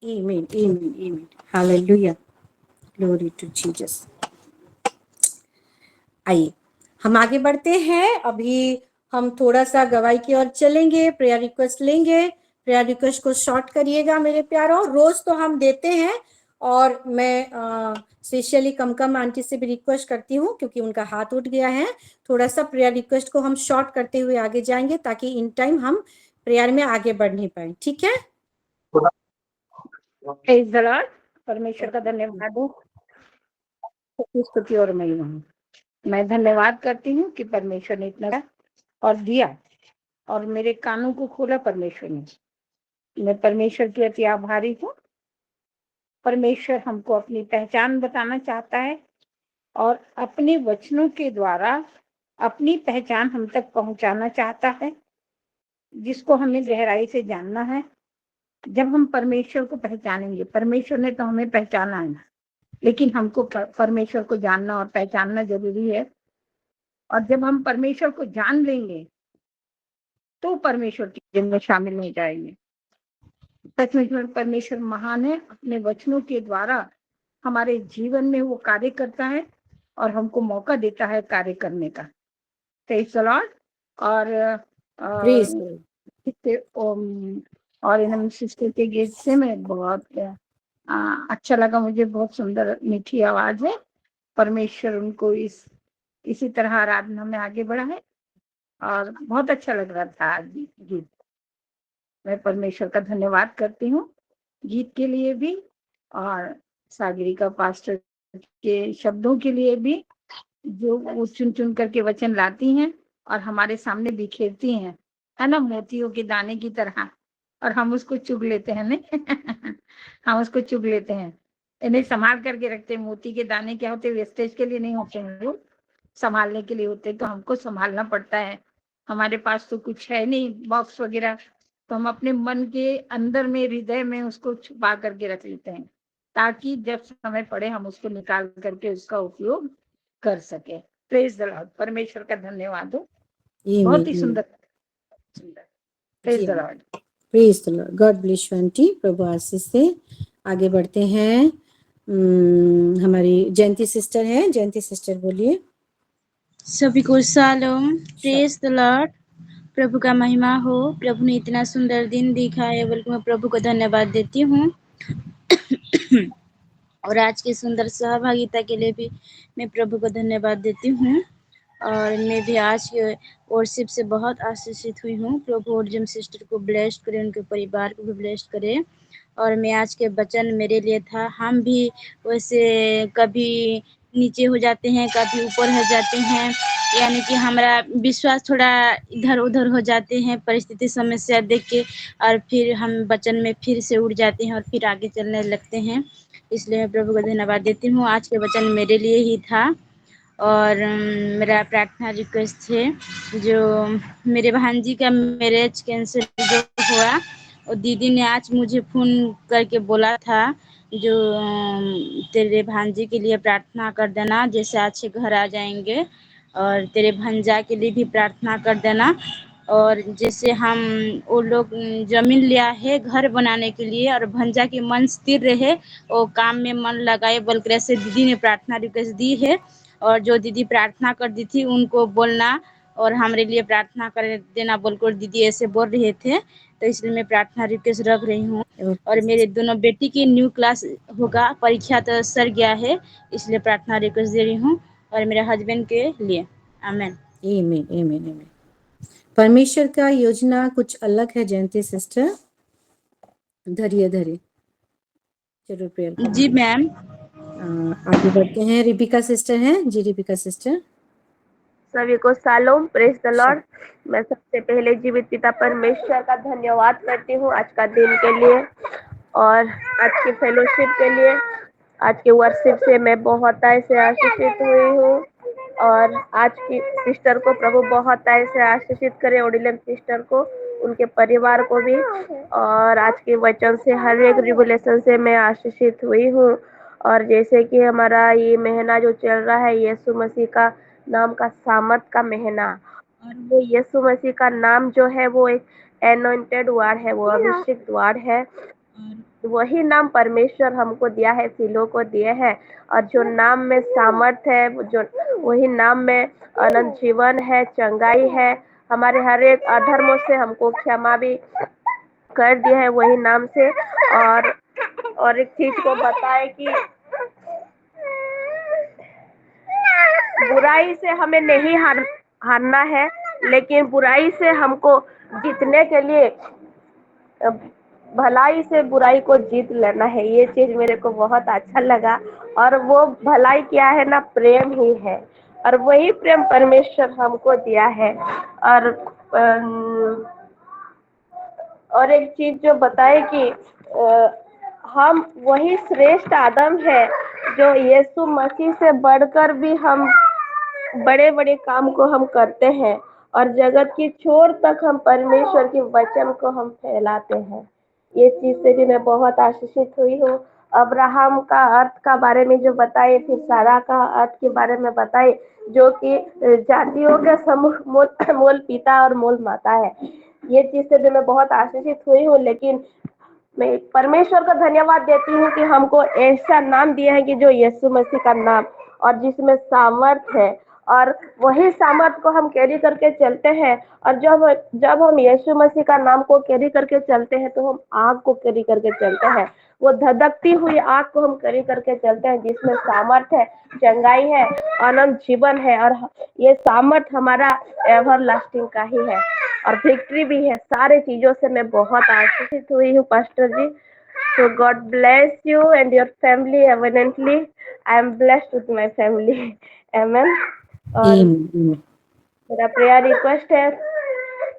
Amen, amen, amen. Hallelujah. Glory to Jesus. आइए हम आगे बढ़ते हैं। अभी हम थोड़ा सा गवाही की ओर चलेंगे, प्रेयर रिक्वेस्ट लेंगे। प्रेयर रिक्वेस्ट को शॉर्ट करिएगा मेरे प्यारों। रोज तो हम देते हैं और मैं स्पेशली कमकम आंटी से भी रिक्वेस्ट करती हूँ क्योंकि उनका हाथ उठ गया है। थोड़ा सा प्रेयर रिक्वेस्ट को हम शॉर्ट करते हुए आगे जाएंगे ताकि इन टाइम हम प्रेयर में आगे बढ़ नहीं पाए। ठीक है। Praise the lord. परमेश्वर का धन्यवाद हो, स्तुति और महिमा हो। मैं धन्यवाद करती हूँ कि परमेश्वर ने इतना और दिया और मेरे कानों को खोला परमेश्वर ने। मैं परमेश्वर की अति आभारी हूँ। परमेश्वर हमको अपनी पहचान बताना चाहता है और अपने वचनों के द्वारा अपनी पहचान हम तक पहुंचाना चाहता है, जिसको हमें गहराई से जानना है। जब हम परमेश्वर को पहचानेंगे, परमेश्वर ने तो हमें पहचाना है, लेकिन हमको परमेश्वर को जानना और पहचानना जरूरी है। और जब हम परमेश्वर को जान लेंगे तो परमेश्वर की जिन में शामिल हो जाएंगे। सचमुच में परमेश्वर महान है। अपने वचनों के द्वारा हमारे जीवन में वो कार्य करता है और हमको मौका देता है कार्य करने का। Praise the Lord. और इन सिस्टर के गीत से मैं बहुत अच्छा लगा। मुझे बहुत सुंदर मीठी आवाज है। परमेश्वर उनको इसी तरह आराधना में आगे बढ़ा है और बहुत अच्छा लग रहा था आज गीत। मैं परमेश्वर का धन्यवाद करती हूँ गीत के लिए भी और सागरिका पास्टर के शब्दों के लिए भी, जो वो चुन चुन करके वचन लाती हैं और हमारे सामने बिखेरती हैं, है ना, मोतियों के दाने की तरह। और हम उसको चुग लेते हैं नहीं हम उसको चुग लेते हैं, इन्हें संभाल करके रखते हैं। मोती के दाने क्या होते हैं? वेस्टेज के लिए नहीं होते हैं, वो संभालने के लिए होते हैं। तो हमको संभालना पड़ता है। हमारे पास तो कुछ है नहीं बॉक्स वगैरह, तो हम अपने मन के अंदर में, हृदय में उसको छुपा करके रख लेते हैं ताकि जब समय पड़े हम उसको निकाल करके उसका उपयोग कर सके। Praise the lord. परमेश्वर का धन्यवाद हो। बहुत ही सुंदर सुंदर। Praise the lord. Praise the lord. God bless you aunty. प्रभु आशीष से। आगे बढ़ते हैं। हमारी जयंती सिस्टर है। जयंती सिस्टर बोलिए। सभी को शालोम। Praise the lord. प्रभु का महिमा हो। प्रभु ने इतना सुंदर दिन दिखाया, बल्कि मैं प्रभु को धन्यवाद देती हूँ। और आज की सुंदर सहभागिता के लिए भी मैं प्रभु को धन्यवाद देती हूँ। और मैं भी आज के वर्शिप से बहुत आशीषित हुई हूँ। प्रभु अर्जुन सिस्टर को ब्लेस्ड करे, उनके परिवार को भी ब्लेस्ड करे। और मैं आज के वचन मेरे लिए था। हम भी वैसे कभी नीचे हो जाते हैं, कभी ऊपर हो जाते हैं, यानी कि हमारा विश्वास थोड़ा इधर उधर हो जाते हैं परिस्थिति समस्या देख के, और फिर हम वचन में फिर से उड़ जाते हैं और फिर आगे चलने लगते हैं। इसलिए मैं प्रभु को धन्यवाद देती हूँ। आज के वचन मेरे लिए ही था। और मेरा प्रार्थना रिक्वेस्ट है, जो मेरे भांजी का मैरिज कैंसिल जो हुआ, और दीदी ने आज मुझे फ़ोन करके बोला था, जो तेरे भांजी के लिए प्रार्थना कर देना, जैसे अच्छे घर आ जाएंगे। और तेरे भंजा के लिए भी प्रार्थना कर देना। और जैसे हम वो लोग जमीन लिया है घर बनाने के लिए, और भंजा की मन स्थिर रहे, वो काम में मन लगाए, बल्कि ऐसे दीदी ने प्रार्थना रिक्वेस्ट दी है। और जो दीदी प्रार्थना कर दी थी उनको बोलना और हमारे लिए प्रार्थना कर देना बोलकर दीदी ऐसे बोल रहे थे। तो इसलिए मैं प्रार्थना रिक्वेस्ट रख रही हूँ। और मेरे दोनों बेटी की न्यू क्लास होगा, परीक्षा तो सर गया है, इसलिए प्रार्थना रिक्वेस्ट दे रही हूँ। और मेरे हस्बैंड के लिए। आमीन। आमीन आमीन आमीन। परमेश्वर का योजना कुछ अलग है जयंती सिस्टर। धरिए धरिए, जरूर प्रेयर जी करेंगे। मैम। आगे बढ़ते हैं। रिबिका सिस्टर हैं जी, रिबिका सिस्टर। सभी को शालोम, प्रेज द श- लॉर्ड। मैं सबसे पहले जीवित पिता परमेश्वर का धन्यवाद करती हूँ आज का दिन के लिए और आज की फेलोशिप के लिए। आज के वर्शिप से मैं बहुत ऐसे आशीषित हुई हूँ और आज की सिस्टर को प्रभु बहुत ऐसे आशीषित करे, ओडिलम सिस्टर को, उनके परिवार को भी। और आज के वचन से हर एक रिवलेशन से मैं आशीषित हुई हूँ। और जैसे कि हमारा ये महीना जो चल रहा है यीशु मसीह का नाम का सामर्थ का महीना, और वो यीशु मसीह का नाम जो है वो एक एनॉइंटेड वर्ड है, वो अभिषेक वर्ड है। और वही नाम परमेश्वर हमको दिया है, सिलो को दिए है। और जो नाम में सामर्थ है, जो वही नाम में अनंत जीवन है, चंगाई है, हमारे हर एक अधर्मों से हमको क्षमा भी कर दिया है वही नाम से। और एक चीज को बताए कि बुराई से हमें नहीं हारना है, लेकिन बुराई से हमको जीतने के लिए भलाई से बुराई को जीत लेना है। ये चीज मेरे को बहुत अच्छा लगा। और वो भलाई क्या है ना, प्रेम ही है। और वही प्रेम परमेश्वर हमको दिया है। और और एक चीज जो बताए कि हम वही श्रेष्ठ आदम है जो यीशु मसीह से बढ़कर भी हम बड़े बड़े काम को हम करते हैं और जगत की छोर तक हम परमेश्वर के वचन को हम फैलाते हैं। ये चीज से भी मैं बहुत आशीषित हुई हूँ। अब्राहम का अर्थ का बारे में जो बताए, फिर सारा का अर्थ के बारे में बताए, जो कि जातियों के समूह मूल पिता और मूल माता है। ये चीज से भी मैं बहुत आशीषित हुई हूँ। लेकिन मैं परमेश्वर का धन्यवाद देती हूँ कि हमको ऐसा नाम दिया है कि जो यीशु मसीह का नाम, और जिसमें सामर्थ है। और वही सामर्थ को हम कैरी करके चलते हैं। और जब हम यीशु मसीह का नाम को कैरी करके चलते हैं तो हम आग को कैरी करके चलते हैं। वो धधकती हुई आग को हम कैरी करके चलते हैं, जिसमें सामर्थ है, चंगाई है, अनंत जीवन है। और ये सामर्थ हमारा एवर लास्टिंग का ही है और विक्ट्री भी है। सारे चीजों से मैं बहुत आशीषित हुई हूँ pastor ji. So God bless you and your family abundantly. I am blessed with my family. Amen. और आमीन। मेरा प्रेयर रिक्वेस्ट है,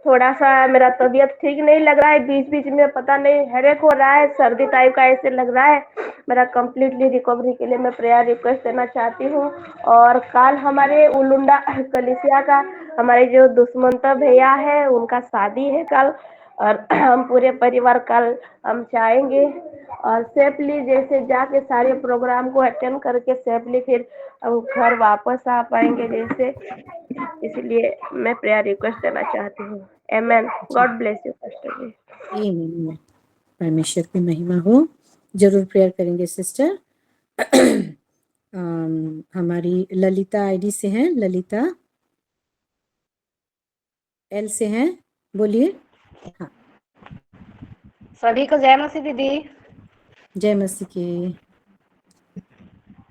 थोड़ा सा मेरा तबीयत ठीक नहीं लग रहा है, बीच बीच में पता नहीं हेडेक हो रहा है, सर्दी टाइप का ऐसे लग रहा है। मेरा कंप्लीटली रिकवरी के लिए मैं प्रेयर रिक्वेस्ट देना चाहती हूँ। और कल हमारे उलुंडा कलिसिया का हमारे जो दुष्मंत भैया है उनका शादी है कल, और हम पूरे परिवार कल हम जाएंगे और सेफली जैसे जाके सारे प्रोग्राम को अटेंड करके सेफली फिर हम घर वापस आ पाएंगे जैसे। इसलिए मैं प्रेयर रिक्वेस्ट देना चाहती हूँ। आमेन। गॉड ब्लेस यू पास्टर जी। आमीन। परमेश्वर की महिमा हो। जरूर प्रेयर करेंगे सिस्टर। हमारी ललिता आईडी से हैं, ललिता एल से हैं, बोलिए। हाँ, सभी को जय मसीह दीदी। जय मसीह की।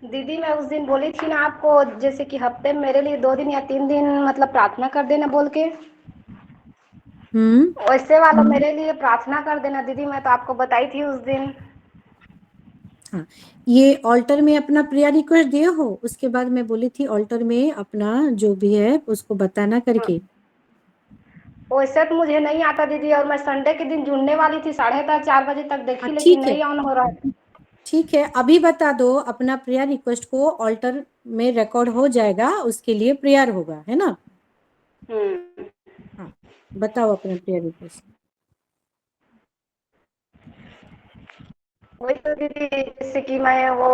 दीदी मैं उस दिन बोली थी ना आपको, जैसे कि हफ्ते में मेरे लिए 2 दिन या 3 दिन मतलब प्रार्थना कर देना बोल के, वैसे वाला मेरे लिए प्रार्थना कर देना दीदी। मैं तो आपको बताई थी उस दिन। हाँ, ये ऑल्टर में अपना प्रेयर रिक्वेस्ट दिए हो, उसके बाद मैं बोली थी ऑल्टर में अपना जो भी है उसको बताना करके। वैसे तो मुझे नहीं आता दीदी, और मैं संडे के दिन जुड़ने वाली थी 3:30-4 बजे तक हाँ देखी, लेकिन ठीक है, नहीं ऑन हो रहा है। ठीक है, अभी बता दो अपना प्रेयर रिक्वेस्ट को, ऑल्टर में रिकॉर्ड हो जाएगा, उसके लिए प्रेयर होगा, है ना। हाँ, बताओ अपना प्रेयर रिक्वेस्ट। वही तो दीदी, जैसे कि मैं वो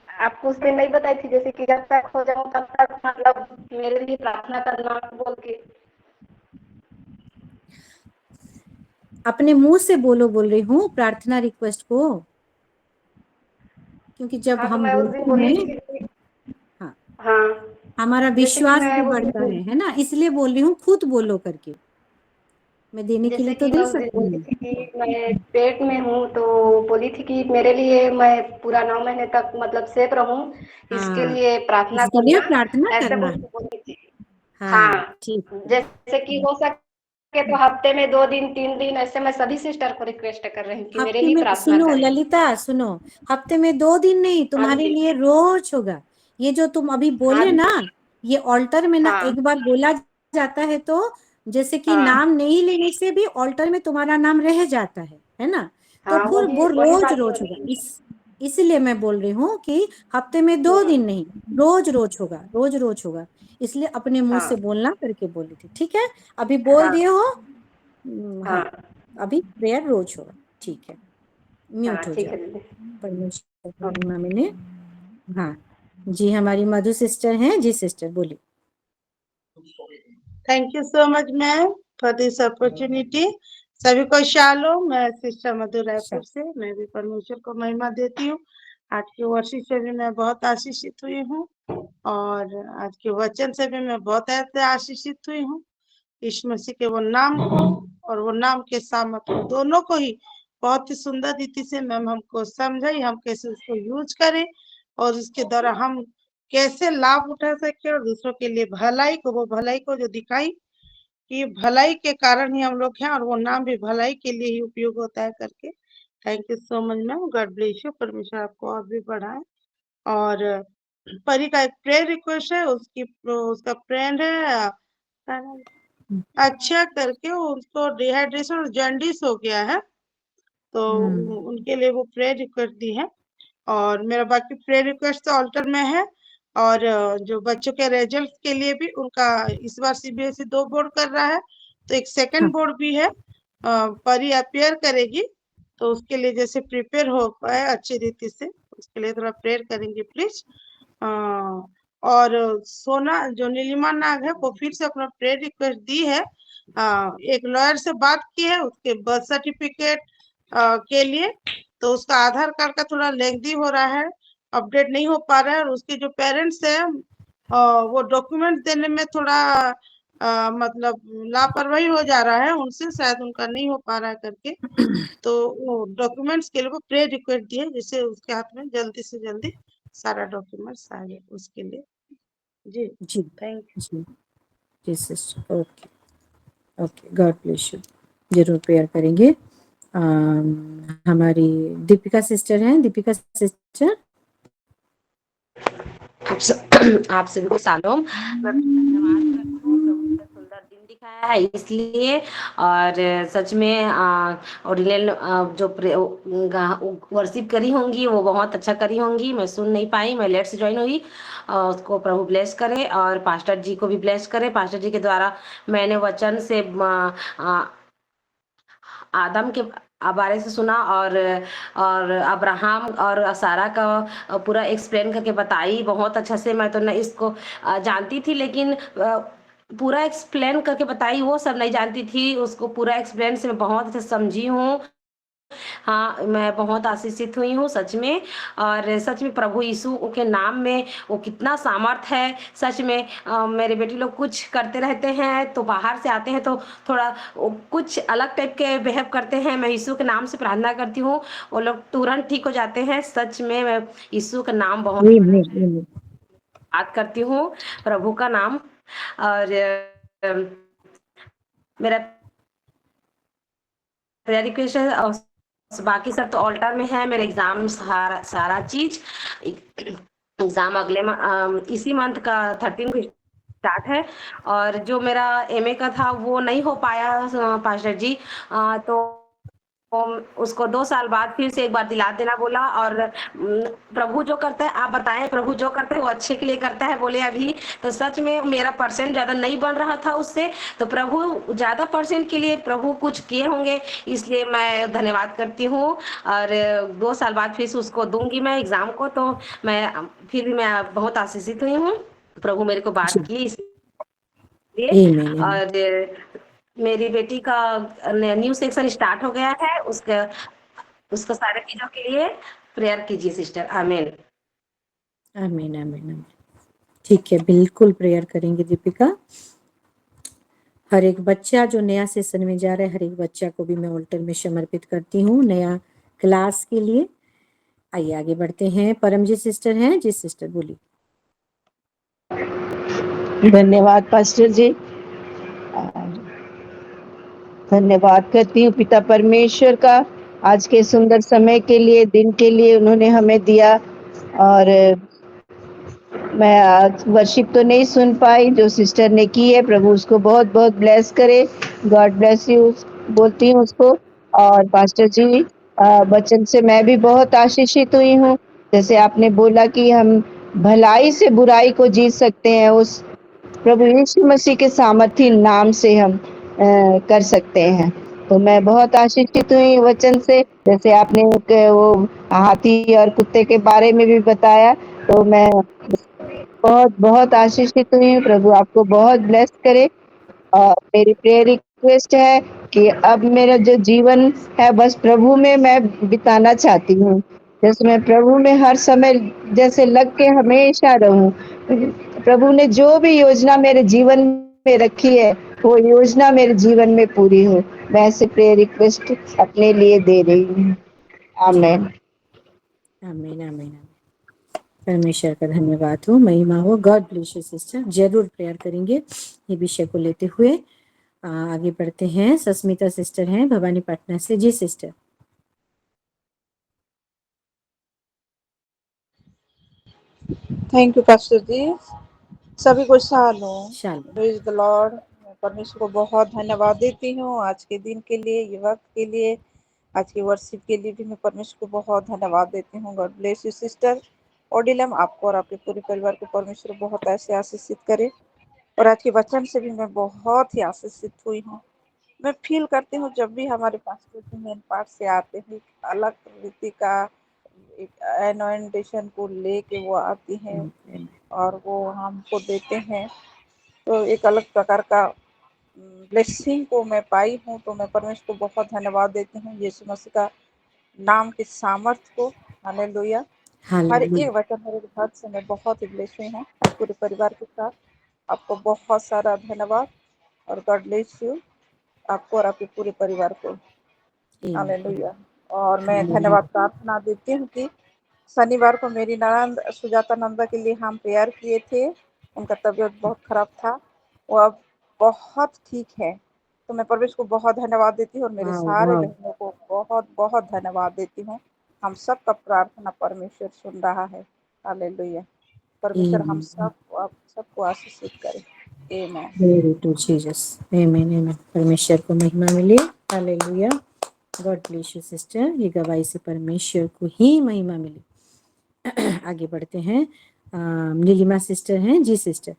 आपको उस दिन नहीं बताई थी, जैसे कि जब तक हो जाऊं तब तक मतलब मेरे लिए प्रार्थना करना बोल के। अपने मुंह से बोलो, बोल रही हूँ प्रार्थना रिक्वेस्ट को, क्योंकि जब हाँ तो हम मैं उस दिन बोलते बोली हैं, थी। हाँ, हाँ हमारा जैसे कि विश्वास मैं भी उस दिन बढ़ता है ना, इसलिए बोल रही हूँ खुद बोलो करके। मैं देने के लिए जैसे तो कि मैं दे उस दिन सकती बोली हूँ। थी कि मैं पेट में हूँ, तो बोली थी कि मेरे लिए मैं पूरा 9 महीने तक मतलब सेफ रहूं, इसके हाँ, लिए प्रार्थना इसके लिए करना, प्रार्थना ऐसे करना बोल है। के बोली थी। हाँ, हाँ ठीक है। जैसे कि हो सकता सके तो हफ्ते में 2 दिन 3 दिन ऐसे मैं सभी सिस्टर को रिक्वेस्ट कर रही हूँ कि मेरे हफ्ते लिए में, प्रार्थना सुनो करें। ललिता सुनो, हफ्ते में 2 दिन नहीं, हाँ तुम्हारे जी। लिए रोज होगा। ये जो तुम अभी हाँ बोले जी। ना, ये ऑल्टर में ना हाँ एक बार बोला जाता है तो जैसे कि हाँ नाम नहीं लेने से भी ऑल्टर में तुम्हारा नाम रह जाता है ना। तो हाँ, फिर वो वही रोज बात रोज बोल होगा, रही इसलिए मैं बोल रही हूँ कि हफ्ते में 2 दिन नहीं, रोज रोज होगा, रोज रोज होगा। इसलिए अपने मुंह से हाँ बोलना करके बोली थी, ठीक है। अभी बोल हाँ दिए हो। हाँ, हाँ अभी प्रेयर रोज होगा, ठीक है। हाँ, म्यूट हो ठीक जाओ। है दीदी। परमेश्वर की ओके। महिमा में। हाँ जी, हमारी मधु सिस्टर हैं जी, सिस्टर बोलिए। Thank you so much ma'am for this opportunity. सभी को शालोम। मैं सिस्टर मधु रायपुर से, मैं भी परमेश्वर को महिमा देती हूँ। आज की वर्षी से भी मैं बहुत आशीषित हुई हूँ और आज के वचन से भी मैं बहुत ऐसे आशीषित हुई हूँ। यीशु मसीह के वो नाम को और वो नाम के सामर्थ को, दोनों को ही बहुत ही सुंदर रीति से मैम हमको समझाई, हम कैसे उसको यूज करें और उसके द्वारा हम कैसे लाभ उठा सके और दूसरों के लिए भलाई को, वो भलाई को जो दिखाई कि भलाई के कारण ही हम लोग हैं और वो नाम भी भलाई के लिए ही उपयोग होता है करके। Thank you so much ma'am, God bless you. परमेश्वर आपको और भी बढ़ाए। और परी का एक प्रेयर रिक्वेस्ट है, उसका फ्रेंड है अच्छा करके, उनको डिहाइड्रेशन और जॉन्डिस हो गया है, तो उनके लिए वो प्रेयर रिक्वेस्ट दी है। और मेरा बाकी प्रेयर रिक्वेस्ट तो ऑल्टर में है। और जो बच्चों के रिजल्ट के लिए भी उनका इस बार सीबीएसई 2 बोर्ड कर रहा है, तो एक सेकंड बोर्ड भी है, परी अपियर करेगी, तो उसके लिए जैसे प्रिपेयर हो पाए अच्छी रीति से, उसके लिए थोड़ा प्रेयर करेंगे प्लीज। और सोना जो नीलिमा नाग है वो फिर से अपना प्रेयर रिक्वेस्ट दी है। एक लॉयर से बात की है उसके बर्थ सर्टिफिकेट के लिए, तो उसका आधार कार्ड का थोड़ा लेंथी हो रहा है, अपडेट नहीं हो पा रहा है, और उसके जो पेरेंट्स है वो डॉक्यूमेंट देने में थोड़ा मतलब लापरवाही हो जा रहा है उनसे, शायद उनका नहीं हो पा रहा है करके, तो वो डॉक्यूमेंट्स के लिए वो प्रे रिक्वेस्ट दिए जिससे उसके हाथ में जल्दी से जल्दी सारा डॉक्यूमेंट्स आ जाए उसके लिए। जी जी थैंक यू। जी जी sister, okay okay, God bless you. जरूर प्रेयर करेंगे। हमारी दीपिका सिस्टर हैं, दीपिका सिस्टर। आप सभी को सालोम। मैं धन्यवाद करती हूँ, प्रभु इतना सुंदर दिन दिखाया है इसलिए। और सच में ओरिजिनल जो वर्शिप करी होंगी वो बहुत अच्छा करी होंगी, मैं सुन नहीं पाई, मैं लेट से ज्वाइन हुई। उसको प्रभु ब्लेस करे और पास्टर जी को भी ब्लेस करे। पास्टर जी के द्वारा मैंने वचन से आदम के बारे से सुना और अब्राहम और सारा का पूरा एक्सप्लेन करके बताई बहुत अच्छा से। मैं तो न इसको जानती थी, लेकिन पूरा एक्सप्लेन करके बताई, वो सब नहीं जानती थी, उसको पूरा एक्सप्लेन से मैं बहुत अच्छे से समझी हूँ। हाँ, मैं बहुत आशीषित हुई हूँ सच में। और सच में प्रभु यीशु के नाम में वो कितना सामर्थ है सच में। मेरे बेटी लोग कुछ करते रहते हैं तो बाहर से आते हैं तो थोड़ा कुछ अलग टाइप के बिहेव करते हैं, मैं यीशु के नाम से प्रार्थना करती हूँ, वो लोग तुरंत ठीक हो जाते हैं। सच में मैं यीशु का नाम बहुत याद करती हूँ, प्रभु का नाम। और मेरा प्रेयर रिक्वेस्ट है, और बाकी सब तो ऑल्टर में है। मेरे एग्जाम सारा चीज, एग्जाम इसी मंथ का 13 को स्टार्ट है। और जो मेरा एमए का था वो नहीं हो पाया पास्टर जी, तो उसको 2 साल बाद फिर से एक बार दिला देना बोला। और प्रभु जो करता है, आप बताएं, प्रभु जो करता है वो अच्छे के लिए करता है बोले अभी। तो सच में मेरा परसेंट ज्यादा नहीं बन रहा था उससे, तो प्रभु ज्यादा परसेंट के लिए प्रभु कुछ किए होंगे, इसलिए मैं धन्यवाद करती हूँ। और 2 साल बाद फिर से उसको दूंगी मैं एग्जाम को, तो मैं फिर भी मैं बहुत आशीषित हुई हूँ, प्रभु मेरे को बात की इसलिए। आमीन। और मेरी बेटी का न्यू सेक्शन स्टार्ट हो गया है, उसका सारे चीजों के लिए प्रेयर कीजिए सिस्टर। आमीन। आमीन आमीन आमीन। ठीक है, बिल्कुल प्रेयर करेंगे दीपिका। हर एक बच्चा जो नया सेशन में जा रहा है, हर एक बच्चा को भी मैं ऑल्टर में समर्पित करती हूँ नया क्लास के लिए। आइए आगे बढ़ते हैं। परमजीत सिस्टर हैं जी, सिस्टर बोलिए। धन्यवाद पास्टर जी। धन्यवाद करती हूँ पिता परमेश्वर का आज के सुंदर समय के लिए, दिन के लिए उन्होंने हमें दिया। और मैं आज वर्शिप तो नहीं सुन पाई जो सिस्टर ने की है, प्रभु उसको बहुत बहुत ब्लेस करे, गॉड ब्लेस यू बोलती हूँ उसको। और पास्टर जी वचन से मैं भी बहुत आशीषित हुई हूँ। जैसे आपने बोला कि हम भलाई से बुराई को जीत सकते हैं, उस प्रभु यीशु मसीह के सामर्थी नाम से हम कर सकते हैं। तो मैं बहुत आशीषित हुई वचन से। जैसे आपने वो हाथी और कुत्ते के बारे में भी बताया, तो मैं बहुत बहुत आशीषित हुई हूँ। प्रभु आपको बहुत ब्लेस करे। और मेरी प्रेयर रिक्वेस्ट है कि अब मेरा जो जीवन है बस प्रभु में मैं बिताना चाहती हूँ। जैसे मैं प्रभु में हर समय जैसे लग के हमेशा रहूं। प्रभु ने जो भी योजना मेरे जीवन में रखी है वो योजना मेरे जीवन में पूरी हो। मैं ऐसे प्रेयर रिक्वेस्ट अपने लिए दे रही हूँ। आमेन। आमीन आमीन आमीन। परमेश्वर का धन्यवाद हो, महिमा हो। God bless you sister. जरूर प्रेयर करेंगे ये विषय को लेते हुए। आगे बढ़ते हैं। सस्मिता सिस्टर हैं भवानी पटना से। जी सिस्टर। थैंक यू पास्टर जी। सभी को shalom. Shalom. Praise the Lord. मैं परमेश्वर को बहुत धन्यवाद देती हूँ आज के दिन के लिए, ये वक्त के लिए, आज की वर्शिप के लिए भी मैं परमेश्वर को बहुत धन्यवाद देती हूँ। गॉड ब्लेस यू सिस्टर ओडिलम, आपको और आपके पूरे परिवार को परमेश्वर बहुत ऐसे आशीषित करे। और आज के वचन से भी मैं बहुत ही आशीषित हुई हूँ। मैं फील करती हूँ जब भी हमारे पास मेन पार्ट से आते हैं, एक अलग रीति का एक एनोइंटेशन को लेके वो आती हैं और वो हमको देते हैं, तो एक अलग प्रकार का ब्लेसिंग को मैं पाई हूँ। तो मैं परमेश्वर को बहुत धन्यवाद देती हूँ यीशु मसीह का नाम के सामर्थ को। हालेलुया। हर एक वचन मेरे घर से मैं बहुत ही ब्लेस हुई हूँ पूरे परिवार के साथ। आपको बहुत सारा धन्यवाद और गॉड ब्लेस यू, आपको और आपके पूरे परिवार को। हालेलुया। और मैं धन्यवाद प्रार्थना देती हूँ कि शनिवार को मेरी ननद सुजाता नंदा के लिए हम प्रेयर किए थे। उनका तबीयत बहुत खराब था, वो अब बहुत ठीक है। तो मैं परमेश्वर को बहुत धन्यवाद देती हूँ और मेरे सारे बहनों को बहुत बहुत धन्यवाद देती हूँ। हम सब का प्रार्थना परमेश्वर सुन रहा है। हालेलुया। परमेश्वर हम सबको आशीषित करे। आमीन। Glory to Jesus. आमीन आमीन। परमेश्वर को महिमा मिले। हालेलुया। God bless you sister. ये गवाही से परमेश्वर को ही महिमा मिले। आगे बढ़ते हैं। नीलिमा सिस्टर हैं। जी सिस्टर।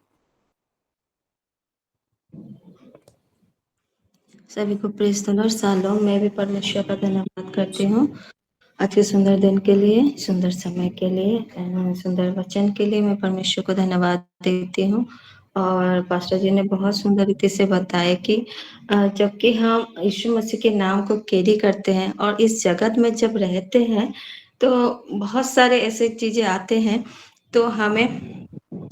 सभी को प्रेज द लॉर्ड। शालोम। मैं भी परमेश्वर का धन्यवाद करती हूँ आज के सुंदर दिन के लिए, सुंदर समय के लिए, सुंदर वचन के लिए मैं परमेश्वर को धन्यवाद देती हूँ। और पास्टर जी ने बहुत सुंदर रीति से बताया कि जबकि हम यीशु मसीह के नाम को कैरी करते हैं और इस जगत में जब रहते हैं तो बहुत सारे ऐसे चीजें आते हैं, तो हमें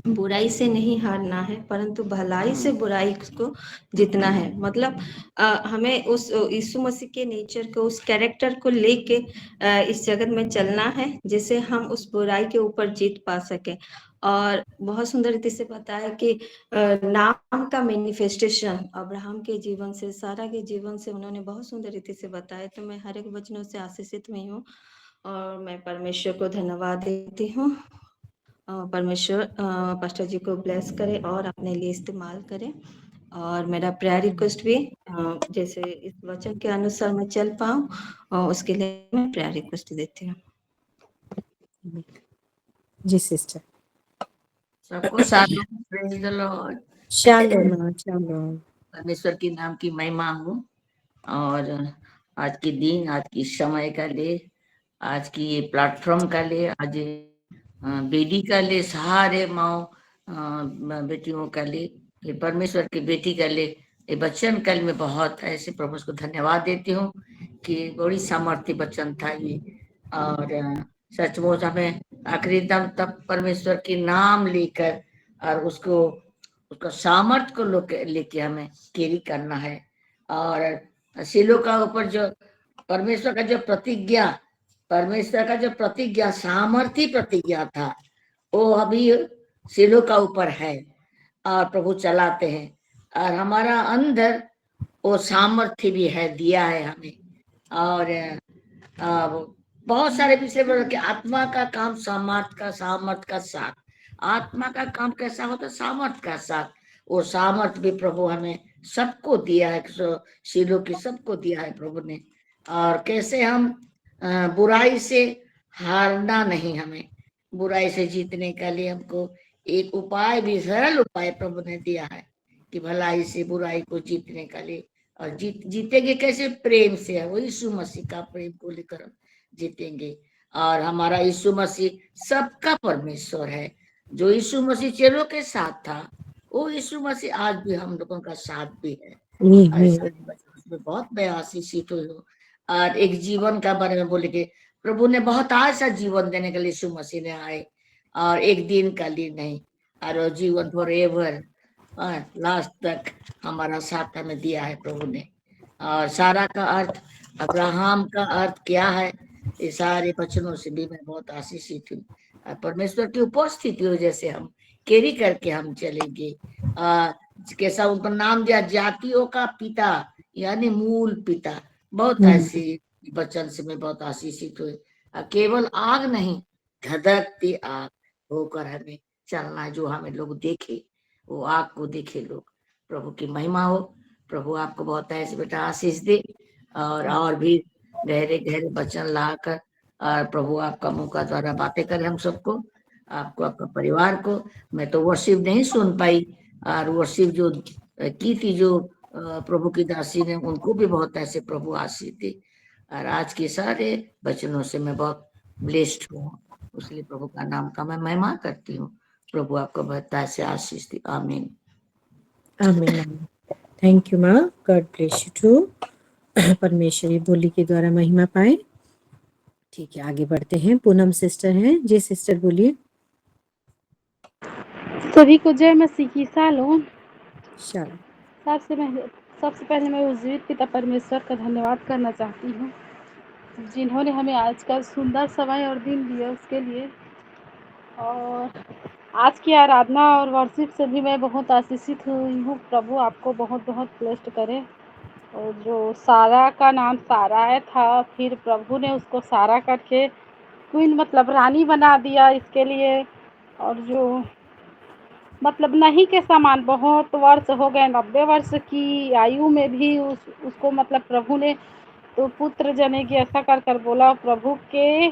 बुराई से नहीं हारना है परंतु भलाई से बुराई को जीतना है। मतलब हमें उस यीशु मसीह के नेचर को, उस कैरेक्टर को लेके इस जगत में चलना है जिससे हम उस बुराई के ऊपर जीत पा सके। और बहुत सुंदर रीति से बताया कि नाम का मैनिफेस्टेशन अब्राहम के जीवन से, सारा के जीवन से उन्होंने बहुत सुंदर रीति से बताया। तो मैं हर एक वचनों से आशीषित हुई हूँ और मैं परमेश्वर को धन्यवाद देती हूँ। परमेश्वर पास्टर जी को ब्लेस करे और अपने लिए इस्तेमाल करे। और मेरा प्रेयर रिक्वेस्ट भी जैसे इस वचन के अनुसार मैं चल पाऊँ उसके लिए मैं प्रेयर रिक्वेस्ट देती हूँ। जी सिस्टर। सबको shalom. Praise the Lord. Shalom shalom. परमेश्वर की नाम की महिमा हो। और आज के दिन, आज की समय का लिए, आज की ये प्लेटफॉर्म का लिए, आज बेटी का लिए, सारे माओ बेटियों का लिए, ये परमेश्वर की बेटी का लिए, ये वचन कल में बहुत ऐसे प्रभु को धन्यवाद देती हूँ कि बड़ी सामर्थ्य वचन था ये। और सचमुच हमें आखिरी दम तक परमेश्वर की नाम लेकर और उसको, उसका सामर्थ्य को लेके हमें कैरी करना है। और शिलो का ऊपर जो परमेश्वर का जो प्रतिज्ञा, परमेश्वर का जो प्रतिज्ञा, सामर्थ्य प्रतिज्ञा था, वो अभी शिलो का ऊपर है और प्रभु चलाते हैं। और हमारा अंदर वो सामर्थ्य भी है, दिया है हमें। और बहुत सारे विषय बोल के आत्मा का काम सामर्थ का साथ। आत्मा का काम कैसा होता है? सामर्थ का साथ। वो सामर्थ भी प्रभु हमें सबको दिया है, शीलों की सबको दिया है प्रभु ने। और कैसे हम बुराई से हारना नहीं, हमें बुराई से जीतने के लिए हमको एक उपाय भी, सरल उपाय प्रभु ने दिया है कि भलाई से बुराई को जीतने के लिए। और जीतेंगे कैसे? प्रेम से है, वो यीशु मसीह का प्रेम को लेकर जीतेंगे। और हमारा यीशु मसीह सबका परमेश्वर है। जो यीशु मसीह चेलों के साथ था, वो यीशु मसीह आज भी हम लोगों का साथ भी है। उसमें बहुत मैं आशीषित हुई हूँ। और एक जीवन का बारे में बोले कि प्रभु ने बहुत आशा जीवन देने के लिए यीशु मसीह ने आए, और एक दिन का लिए नहीं, और जीवन फॉर एवर लास्ट तक हमारा साथ हमें दिया है प्रभु ने। और सारा का अर्थ, अब्राहम का अर्थ क्या है, ये सारे वचनों से भी मैं बहुत आशीषित हूँ। परमेश्वर की उपस्थिति हो जैसे हम कैरी करके हम चलेंगे। कैसा उनका नाम दिया, जातियों का पिता यानी मूल पिता। बहुत ऐसी वचन से मैं बहुत आशीषित हुई। केवल आग नहीं, धधकती आग होकर हमें चलना है। जो हमें लोग देखे, वो आग को देखे लोग। प्रभु की महिमा हो। प्रभु आपको बहुत ऐसे बेटा आशीष दे, और भी गहरे गहरे वचन लाकर, और प्रभु आपका मुंह का द्वारा बातें करे हम सबको, आपको, आपका परिवार को। मैं तो वर्शिप नहीं सुन पाई, और वर्शिप जो की थी जो प्रभु की दासी ने, उनको भी बहुत ऐसे प्रभु आशीष दे। और आज के सारे वचनों से मैं बहुत ब्लेस्ड हूँ, इसलिए प्रभु का नाम का मैं महिमा करती हूँ। प्रभु आपको बहुत ऐसे आशीष दे। आमीन आमीन। थैंक यू माँ, गॉड ब्लेस यू टू। परमेश्वरी बोली के द्वारा महिमा पाए। ठीक है, आगे बढ़ते हैं। पूनम सिस्टर हैं जी, सिस्टर बोलिए। सभी को जय मसीह की शालोम। शालोम। सबसे पहले मैं उस जीवित पिता परमेश्वर का धन्यवाद करना चाहती हूँ, जिन्होंने हमें आज का सुंदर समय और दिन दिया उसके लिए। और आज की आराधना और वर्शिप से भी मैं बहुत आशीषित हुई हूँ। प्रभु आपको बहुत बहुत ब्लेस्ड करे। और जो सारा का नाम सारा था, फिर प्रभु ने उसको सारा करके क्वीन मतलब रानी बना दिया इसके लिए। और जो मतलब नहीं के समान बहुत वर्ष हो गए, 90 वर्ष की आयु में भी उसको मतलब प्रभु ने तो पुत्र जने की ऐसा कर बोला। प्रभु के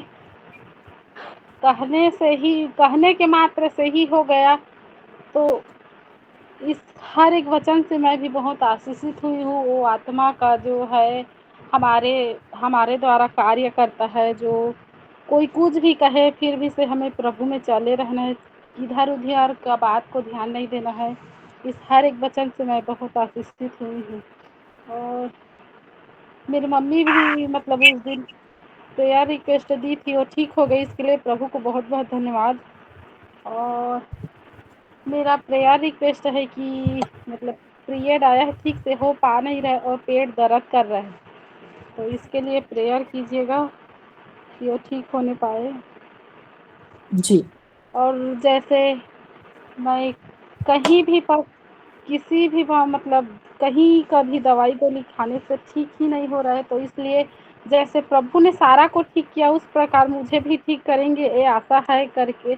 कहने के मात्र से ही हो गया। तो इस हर एक वचन से मैं भी बहुत आशीषित हुई हूँ। वो आत्मा का जो है हमारे द्वारा कार्य करता है। जो कोई कुछ भी कहे, फिर भी से हमें प्रभु में चले रहना है, इधर उधर का बात को ध्यान नहीं देना है। इस हर एक वचन से मैं बहुत आशीषित हुई हूँ। और मेरी मम्मी भी मतलब उस दिन प्रेयर रिक्वेस्ट दी थी, वो ठीक हो गई, इसके लिए प्रभु को बहुत बहुत धन्यवाद। और मेरा प्रेयर रिक्वेस्ट है कि मतलब पीरियड आया है, ठीक से हो पा नहीं रहा और पेट दर्द कर रहा है, तो इसके लिए प्रेयर कीजिएगा कि वो ठीक होने पाए जी। और जैसे मैं कहीं भी किसी भी मतलब कहीं का भी दवाई गोली खाने से ठीक ही नहीं हो रहा है, तो इसलिए जैसे प्रभु ने सारा को ठीक किया उस प्रकार मुझे भी ठीक करेंगे, ये आशा है करके।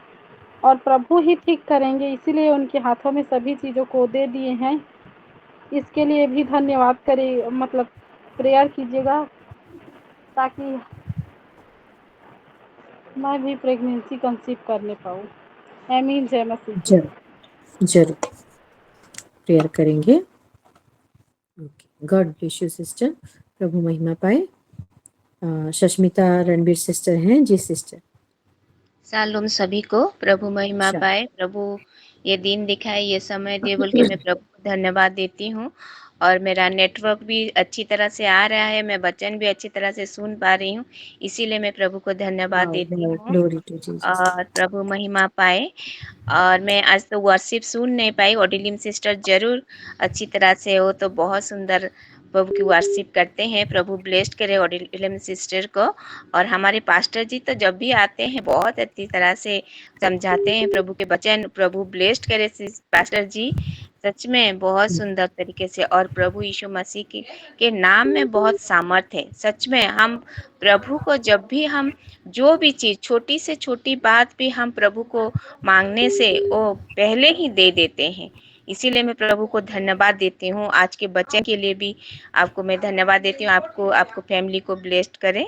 और प्रभु ही ठीक करेंगे, इसीलिए उनके हाथों में सभी चीज़ों को दे दिए हैं। इसके लिए भी धन्यवाद करें, मतलब प्रेयर कीजिएगा ताकि मैं भी प्रेगनेंसी कंसीव करने पाऊँ। आमीन। जय मसीह। जरूर प्रेयर करेंगे। गॉड ब्लेस यू सिस्टर, प्रभु महिमा पाए। शश्मिता रणबीर सिस्टर हैं जी, सिस्टर। शालोम सभी को, प्रभु महिमा पाए। प्रभु ये दिन दिखाए, ये समय दे बोल के मैं प्रभु को धन्यवाद देती हूँ। और मेरा नेटवर्क भी अच्छी तरह से आ रहा है, मैं वचन भी अच्छी तरह से सुन पा रही हूँ, इसीलिए मैं प्रभु को धन्यवाद देती हूँ। और प्रभु महिमा पाए। और मैं आज तो वर्शिप सुन नहीं पाई, ओडिलिम सिस्टर जरूर अच्छी तरह से हो तो बहुत सुंदर प्रभु की वर्शिप करते हैं। प्रभु ब्लेस्ड करे ओडिलिम सिस्टर को। और हमारे पास्टर जी तो जब भी आते हैं बहुत अच्छी तरह से समझाते हैं प्रभु के वचन। प्रभु ब्लेस्ड करे पास्टर जी, सच में बहुत सुंदर तरीके से। और प्रभु यीशु मसीह के नाम में बहुत सामर्थ है। सच में हम प्रभु को जब भी हम जो भी चीज़, छोटी से छोटी बात भी हम प्रभु को मांगने से वो पहले ही दे देते हैं। इसीलिए मैं प्रभु को धन्यवाद देती हूँ। आज के बच्चे के लिए भी आपको मैं धन्यवाद देती हूँ। आपको फैमिली को ब्लेस्ड करें।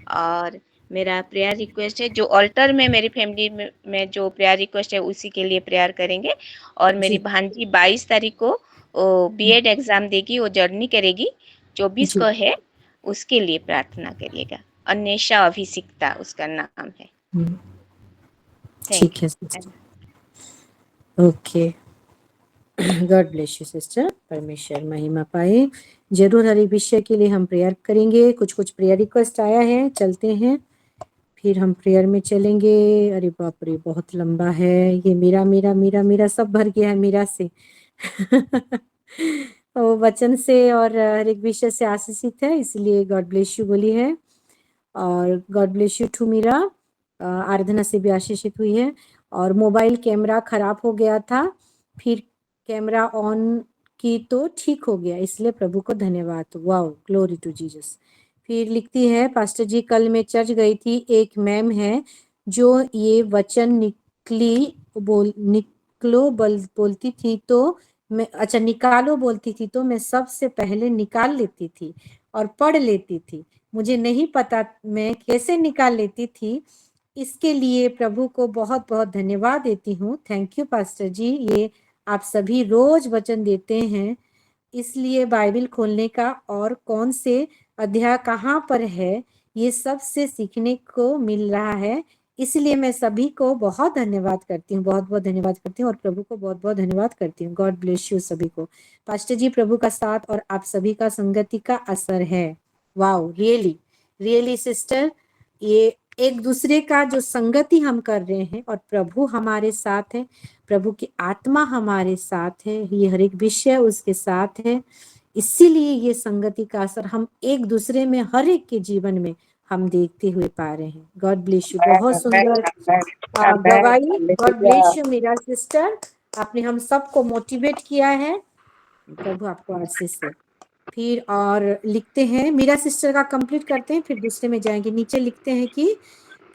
और मेरा प्रेयर रिक्वेस्ट है, जो ऑल्टर में मेरी फैमिली में जो प्रेयर रिक्वेस्ट है उसी के लिए प्रेयर करेंगे। और मेरी जी भांजी 22 तारीख को बीएड एग्जाम देगी, वो जर्नी करेगी, 24 जी। को है, उसके लिए प्रार्थना करिएगा। अन्वेषा अभिषिक्ता उसका नाम है। ठीक थैंक है sister, okay. God bless you sister, परमेश्वर महिमा पाए। जरूर हर एक विषय के लिए हम प्रेयर करेंगे। कुछ कुछ प्रेयर रिक्वेस्ट आया है, चलते हैं फिर हम प्रेयर में चलेंगे। अरे बाप रे, बहुत लंबा है ये। मेरा मेरा मेरा मेरा सब भर गया है मेरा से। वो वचन से और हर एक विषय से आशीषित है, इसलिए गॉड ब्लेस यू बोली है। और God bless you too Meera, आराधना से भी आशीषित हुई है। और मोबाइल कैमरा खराब हो गया था, फिर कैमरा ऑन की तो ठीक हो गया, इसलिए प्रभु को धन्यवाद। Wow, glory to Jesus. फिर लिखती है, पास्टर जी कल मैं चर्च गई थी, एक मैम है जो ये वचन बोलती थी तो मैं, अच्छा निकालो बोलती थी तो मैं सबसे पहले निकाल लेती थी और पढ़ लेती थी। मुझे नहीं पता मैं कैसे निकाल लेती थी। इसके लिए प्रभु को बहुत बहुत धन्यवाद देती हूँ। थैंक यू पास्टर जी, ये आप सभी रोज वचन देते हैं, इसलिए बाइबल खोलने का और कौन से अध्याय कहाँ पर है ये सब से सीखने को मिल रहा है। इसलिए मैं सभी को बहुत धन्यवाद करती हूँ, बहुत बहुत धन्यवाद करती हूँ और प्रभु को बहुत बहुत धन्यवाद करती हूँ। गॉड ब्लेस यू सभी को। पास्टर जी, प्रभु का साथ और आप सभी का संगति का असर है। वाओ, रियली रियली सिस्टर, ये एक दूसरे का जो संगति हम कर रहे हैं और प्रभु हमारे साथ है, प्रभु की आत्मा हमारे साथ है, ये हर एक विषय उसके साथ है, इसीलिए ये संगति का असर हम एक दूसरे में हर एक के जीवन में हम देखते हुए पा रहे हैं। God bless you. बहुत सुंदर गवाही। गॉड ब्लेस यू मेरा सिस्टर, आपने हम सबको मोटिवेट किया है, प्रभु आपको आशीष दे। फिर और लिखते हैं, मीरा सिस्टर का कंप्लीट करते हैं फिर दूसरे में जाएंगे। नीचे लिखते हैं कि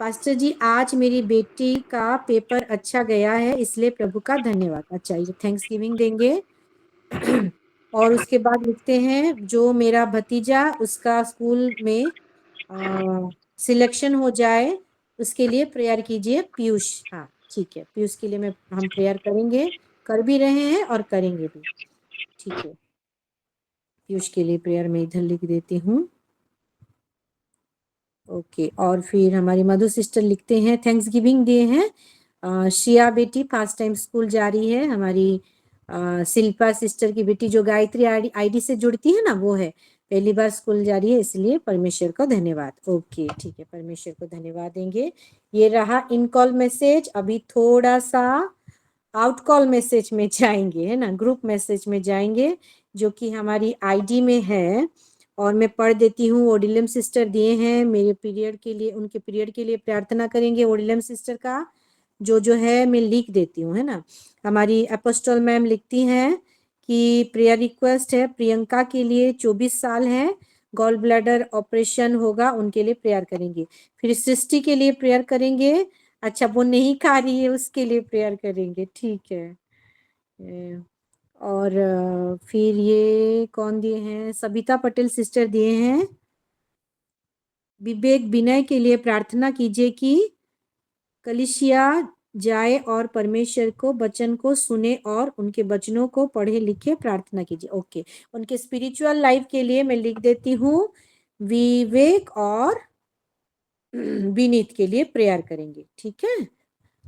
पास्टर जी आज मेरी बेटी का पेपर अच्छा गया है, इसलिए प्रभु का धन्यवाद। अच्छा, ये थैंक्स गिविंग देंगे। और उसके बाद लिखते हैं, जो मेरा भतीजा उसका स्कूल में सिलेक्शन हो जाए उसके लिए प्रेयर कीजिए, पीयूष। हाँ ठीक है, पीयूष के लिए हम प्रेयर करेंगे, कर भी रहे हैं और करेंगे भी। ठीक है, पीयूष के लिए प्रेयर में इधर लिख देती हूँ। ओके, और फिर हमारी मधु सिस्टर लिखते हैं, थैंक्स गिविंग डे है। शिया बेटी फर्स्ट टाइम स्कूल जा रही है। हमारी शिल्पा सिस्टर की बेटी जो गायत्री आईडी से जुड़ती है ना, वो है, पहली बार स्कूल जा रही है, इसलिए परमेश्वर को धन्यवाद। ओके ठीक है, परमेश्वर को धन्यवाद देंगे। ये रहा इन कॉल मैसेज। अभी थोड़ा सा आउट कॉल मैसेज में जाएंगे, है ना, ग्रुप मैसेज में जाएंगे, जो कि हमारी आईडी में है। और मैं पढ़ देती हूँ। ओडिलम सिस्टर दिए हैं मेरे पीरियड के लिए, उनके पीरियड के लिए प्रार्थना करेंगे। ओडिलम सिस्टर का जो है मैं लिख देती हूँ, है ना। हमारी अपोस्टल मैम लिखती हैं कि प्रेयर रिक्वेस्ट है प्रियंका के लिए, 24 साल है, गॉल ब्लैडर ऑपरेशन होगा, उनके लिए प्रेयर करेंगे। फिर सृष्टि के लिए प्रेयर करेंगे। अच्छा, वो नहीं खा रही है, उसके लिए प्रेयर करेंगे, ठीक है। और फिर ये कौन दिए हैं, सबिता पटेल सिस्टर दिए हैं, विवेक विनय के लिए प्रार्थना कीजिए कि कलिसिया जाए और परमेश्वर को वचन को सुने और उनके वचनों को पढ़े लिखे, प्रार्थना कीजिए। ओके, उनके स्पिरिचुअल लाइफ के लिए मैं लिख देती हूँ, विवेक और विनीत के लिए प्रेयर करेंगे, ठीक है।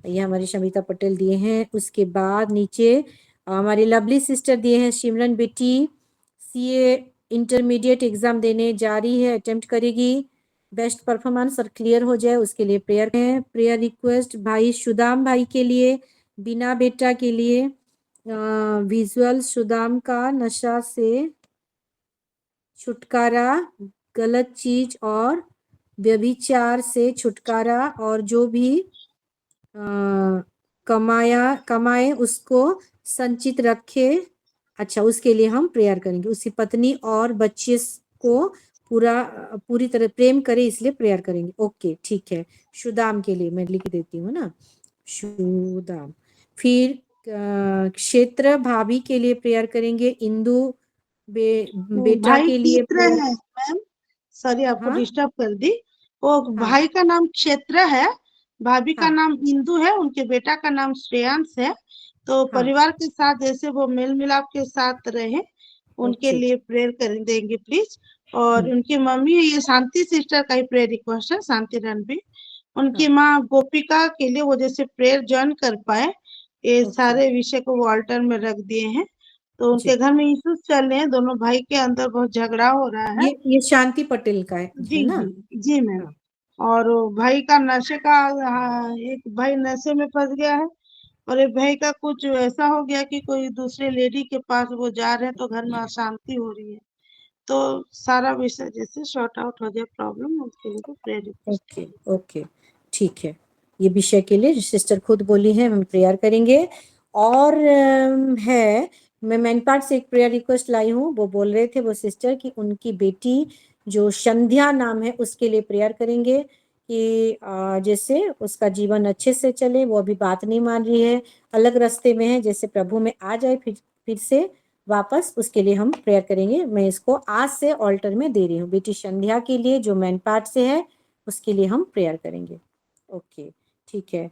ये हमारी शमिता पटेल दिए हैं। उसके बाद नीचे हमारी लवली सिस्टर दिए हैं, सिमरन बेटी सीए इंटरमीडिएट एग्जाम देने जा रही है, अटेम्प्ट करेगी, बेस्ट परफॉर्मेंस और क्लियर हो जाए, उसके लिए प्रेयर है। प्रेयर रिक्वेस्ट भाई सुदाम भाई के लिए, बिना बेटा के लिए, विजुअल सुदाम का नशा से छुटकारा, गलत चीज और व्यभिचार से छुटकारा, और जो भी कमाए उसको संचित रखे अच्छा, उसके लिए हम प्रेयर करेंगे, उसकी पत्नी और बच्चे को पूरी तरह प्रेम करे, इसलिए प्रेयर करेंगे। ओके, ठीक है। शुदाम के लिए मैं लिख देती हूँ ना, शुदाम। फिर क्षेत्र भाभी के लिए प्रेयर करेंगे, इंदु बेटा भाई के लिए क्षेत्र प्रेयर। है मैम, सॉरी आपको हाँ डिस्टर्ब कर दी। वो हाँ भाई का नाम क्षेत्र है, भाभी का हाँ नाम इंदु है, उनके बेटा का नाम श्रेयांश है। तो हाँ, परिवार के साथ जैसे वो मेल मिलाप के साथ रहे, उनके ओके। लिए प्रेयर कर देंगे प्लीज। और उनकी मम्मी, ये शांति सिस्टर का ही प्रेयर रिक्वेस्ट है, शांति रणबीर। उनकी हाँ, माँ गोपिका के लिए वो जैसे प्रेयर ज्वाइन कर पाए, ये ओके सारे विषय को वो ऑल्टर में रख दिए हैं। तो उनके जी। घर में इश्यूज चल रहे हैं, दोनों भाई के अंदर बहुत झगड़ा हो रहा है। ये शांति पटेल का जी है ना? जी जी मैम। हाँ, और वो भाई का नशे का, हाँ, एक भाई नशे में फंस गया है, और एक भाई का कुछ ऐसा हो गया कि कोई दूसरे लेडी के पास वो जा रहे हैं, तो घर में अशांति हो रही है। तो सारा विषय जैसे शॉर्ट आउट हो जाए प्रॉब्लम, उसके लिए प्रेयर रिक्वेस्ट। ओके ओके, ठीक है। ये विषय के लिए सिस्टर खुद बोली है, हम प्रेयर करेंगे। और है, मैं मैनपाट से एक प्रेयर रिक्वेस्ट लाई हूँ। वो बोल रहे थे वो सिस्टर कि उनकी बेटी जो संध्या नाम है, उसके लिए प्रेयर करेंगे कि जैसे उसका जीवन अच्छे से चले। वो अभी बात नहीं मान रही है, अलग रास्ते में है, जैसे प्रभु में आ जाए फिर से वापस, उसके लिए हम प्रेयर करेंगे। मैं इसको आज से ऑल्टर में दे रही हूँ, बेटी संध्या के लिए जो मैनपाट से है, उसके लिए हम प्रेयर करेंगे। ओके, ठीक है।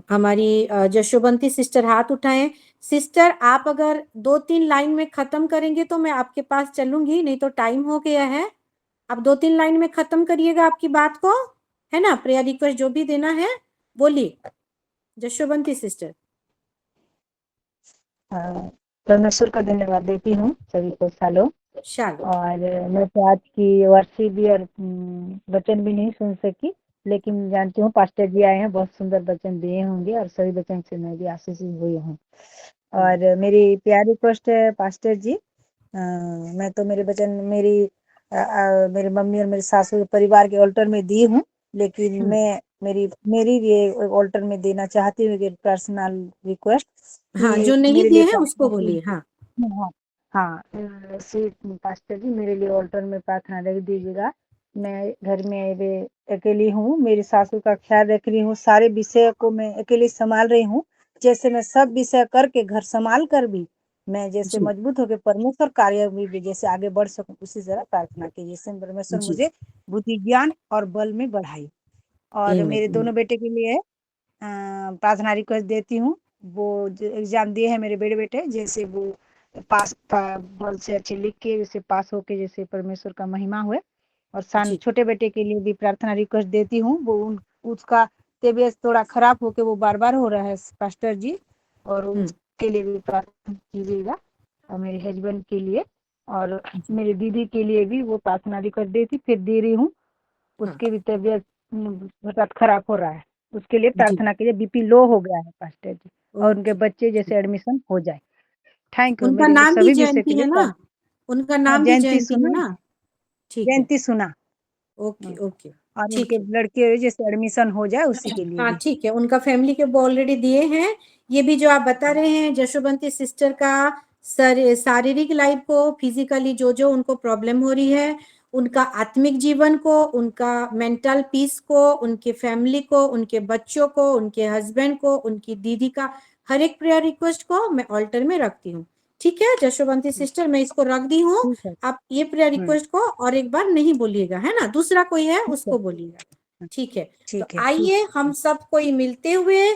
हमारी जशोबंती सिस्टर हाथ उठाएं। सिस्टर, आप अगर 2-3 लाइन में खत्म करेंगे तो मैं आपके पास चलूंगी, नहीं तो टाइम हो गया है। आप 2-3 लाइन में खत्म करिएगा आपकी बात को, है ना? प्रेयर रिक्वेस्ट जो भी देना है बोलिए, जशोबंती सिस्टर। परमेश्वर का धन्यवाद देती हूँ सभी को सालों। शालो। और मैं तो आज की वर्षी भी और वचन भी नहीं सुन सकी, लेकिन जानती हूँ पास्टर जी आए हैं, बहुत सुंदर वचन दिए होंगे, और सभी वचन से मैं भी आशीषित हुई हूँ। और मेरी प्यारी रिक्वेस्ट है पास्टर जी, मैं तो मेरे वचन मेरी मम्मी और मेरे सासू परिवार के ऑल्टर में दी हूँ, लेकिन मैं मेरी ये ऑल्टर में देना चाहती हूँ कि पर्सनल रिक्वेस्ट हाँ, कि जो नहीं मेरे लिए दिए हैं उसको प्रार्थना बोलिए। हाँ हाँ हाँ, पास्टर जी मेरे लिए ऑल्टर में प्रार्थना रख दीजिएगा। मैं घर में अकेली हूँ, मेरी सासू का ख्याल रख रही हूँ, सारे विषय को मैं अकेली संभाल रही हूँ। जैसे मैं सब विषय करके घर संभाल कर भी मैं जैसे जी मजबूत होकर परमेश्वर कार्य में भी जैसे आगे बढ़ सकूं, उसी तरह प्रार्थना कीजिए। परमेश्वर जी, मुझे बुद्धि ज्ञान और बल में बढ़ाई। और मेरे आमीन। दोनों बेटे के लिए प्रार्थना रिक्वेस्ट देती हूँ। वो जो एग्जाम दिए हैं मेरे बड़े बेटे, जैसे वो पास बल से अच्छे लिख के जैसे पास होके जैसे परमेश्वर का महिमा हुए। और जी छोटे बेटे के लिए भी प्रार्थना रिक्वेस्ट देती हूँ। वो उसका तबीयत थोड़ा खराब होके वो बार बार हो रहा है पास्टर जी, और उसके लिए भी प्रार्थना कीजिएगा। और मेरे हस्बैंड के लिए और मेरी दीदी के लिए भी वो प्रार्थना रिक्वेस्ट देती फिर दे रही हूँ। उसकी भी तबीयत बहुत खराब हो रहा है, उसके लिए जी, प्रार्थना कीजिए। बीपी लो हो गया है पास्टर जी, और उनके ओके। बच्चे जैसे एडमिशन हो जाए। थैंक यू उनका मेरे नाम भी सभी विषय के जयंती लिए। है ना? उनका नाम भी जयंती जयंती है सुना, ना? ठीक है, जयंती सुना। ओके ओके, और ठीक उनके है। लड़के जैसे एडमिशन हो जाए उसी के लिए हाँ भी। ठीक है, उनका फैमिली के ऑलरेडी दिए हैं। ये भी जो आप बता रहे हैं जशोबंती सिस्टर का शारीरिक लाइफ को, फिजिकली जो जो उनको प्रॉब्लम हो रही है, उनका आत्मिक जीवन को, उनका मेंटल पीस को, उनके फैमिली को, उनके बच्चों को, उनके हस्बैंड को, उनकी दीदी का, हर एक प्रेयर रिक्वेस्ट को मैं ऑल्टर में रखती हूँ। ठीक है जशोबंती सिस्टर, मैं इसको रख दी हूँ। ठीक है। आप ये प्रेयर रिक्वेस्ट को और एक बार नहीं बोलिएगा, है ना? दूसरा कोई है ठीक है। उसको बोलिएगा। ठीक है, तो ठीक है। आइए हम सब कोई मिलते हुए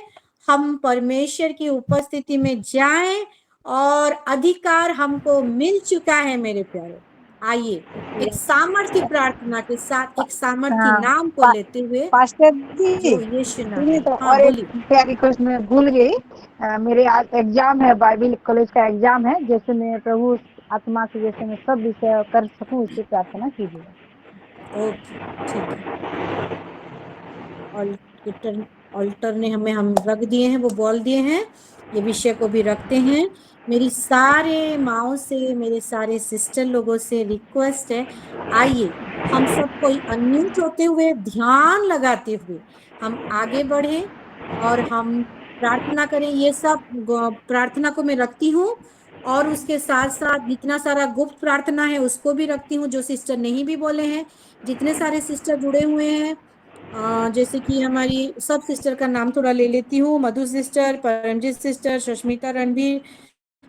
हम परमेश्वर की उपस्थिति में जाएं, और अधिकार हमको मिल चुका है मेरे प्यारे। आइए एक सामर्थ्य प्रार्थना के साथ, एक सामर्थ्य हाँ, नाम को लेते हुए, पास्टर जी जो यीशु नाम सुनिए है। तो, हाँ और एक बोलिए। क्या रिक्वेस्ट मैं भूल गई। मेरे आज एग्जाम है, बाइबल कॉलेज का एग्जाम है, जैसे मैं प्रभु आत्मा से जैसे मैं सब विषय कर सकूं उसकी प्रार्थना कीजिएगा। ओके, ठीक है। ऑल्टर ऑल्टर ने हम रख दिए हैं, वो बोल दिए हैं, ये विषय को भी रखते हैं। मेरी सारे माओ से, मेरे सारे सिस्टर लोगों से रिक्वेस्ट है, आइए हम सब कोई अनम्यूट होते हुए, ध्यान लगाते हुए हम आगे बढ़े और हम प्रार्थना करें। ये सब प्रार्थना को मैं रखती हूँ, और उसके साथ साथ जितना सारा गुप्त प्रार्थना है उसको भी रखती हूँ, जो सिस्टर नहीं भी बोले हैं, जितने सारे सिस्टर जुड़े हुए हैं। जैसे कि हमारी सब सिस्टर का नाम थोड़ा ले लेती हूँ। Madhu sister, Paramjit sister, Sushmita Ranbir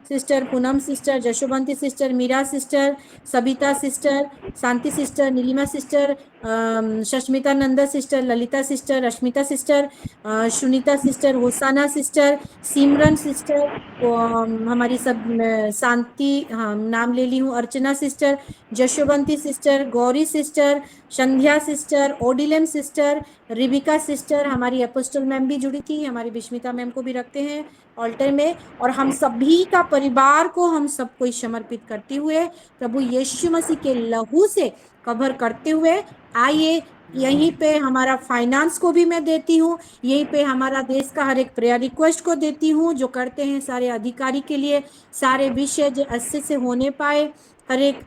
sister, Poonam sister, Jashobanti sister, Meera sister, Sabita sister, Shanti sister, Neelima sister, Shashmita Nanda sister, Lalita sister, Rashmita sister, Sunita sister, Hosanna sister, Simran sister, हमारी सब शांति, हाँ नाम ले ली हूँ, Archana sister, Jashobanti sister, Gauri sister, Sandhya sister, Odilam sister, Rebecca sister, हमारी अपोस्टल मैम भी जुड़ी थी, हमारी बिस्मिता मैम को भी रखते हैं ऑल्टर में। और हम सभी का परिवार को हम सबको समर्पित करते हुए प्रभु यीशु मसीह के लहू से कवर करते हुए आइए यहीं पे हमारा फाइनेंस को भी मैं देती हूँ, यहीं पे हमारा देश का हर एक प्रेयर रिक्वेस्ट को देती हूँ जो करते हैं सारे अधिकारी के लिए, सारे विषय जो अच्छे से होने पाए, हर एक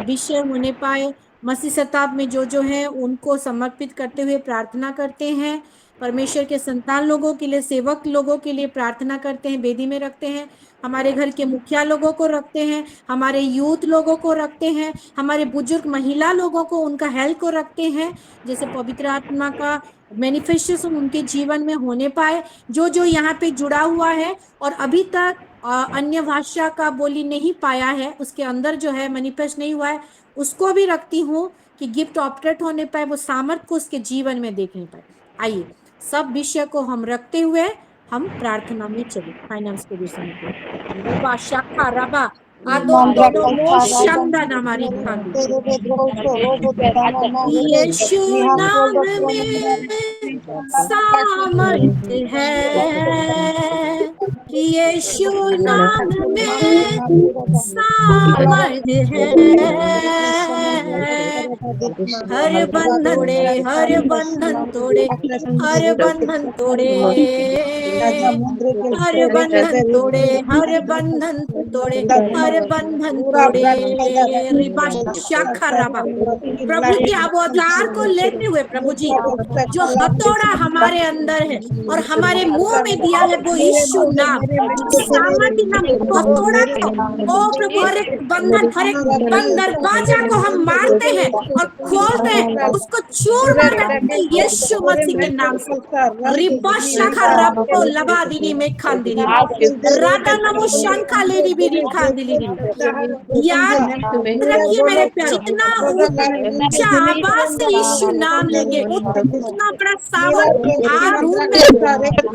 विषय होने पाए, मसीह शताब्द में जो है उनको समर्पित करते हुए प्रार्थना करते हैं। परमेश्वर के संतान लोगों के लिए, सेवक लोगों के लिए प्रार्थना करते हैं, बेदी में रखते हैं, हमारे घर के मुखिया लोगों को रखते हैं, हमारे यूथ लोगों को रखते हैं, हमारे बुजुर्ग महिला लोगों को, उनका हेल्थ को रखते हैं, जैसे पवित्र आत्मा का मैनिफेस्टेशन उनके जीवन में होने पाए। जो यहाँ पे जुड़ा हुआ है और अभी तक अन्य भाषा का बोली नहीं पाया है, उसके अंदर जो है मैनिफेस्ट नहीं हुआ है, उसको भी रखती हूँ कि गिफ्ट ऑपरेट होने पाए, वो सामर्थ्य को उसके जीवन में देखने पाए। आइए सब विषय को हम रखते हुए हम प्रार्थना में चले। फाइनेंस के विषय में रबा शाखा रबा आदोन दोनों मो शंदा नामारी खांदी। यीशु नाम में सामर्थ्य है, यीशु नाम में सामर्थ्य है, हर बंधन तोड़े, हर बंधन तोड़े, हर बंधन तोड़े, हर बंधन तोड़े, हर बंधन तोड़े, हर बंधन तोड़े। रिबा शाखा रबा प्रभु के अवतार को लेते हुए प्रभु जी जो हथौड़ा हमारे अंदर है और हमारे मुंह में दिया है वो यीशु नाम, सामर्थ्य नाम, हथौड़ा को ओ प्रभु हर एक बंधन, हर एक बंद दरवाजा को हम मारते हैं और खोलते हैं, उसको चूरमार करते हैं यीशु मसीह के नाम से। रिबा शाखा रबो लबा दिनी में खांदिनी राधा नमो शंखा लेरी भी खांदिनी। याद रखिए मेरे प्यारो, जितना ऊंचा आवाज से यीशु नाम लेंगे उतना बड़ा सामर्थ आप रूम में,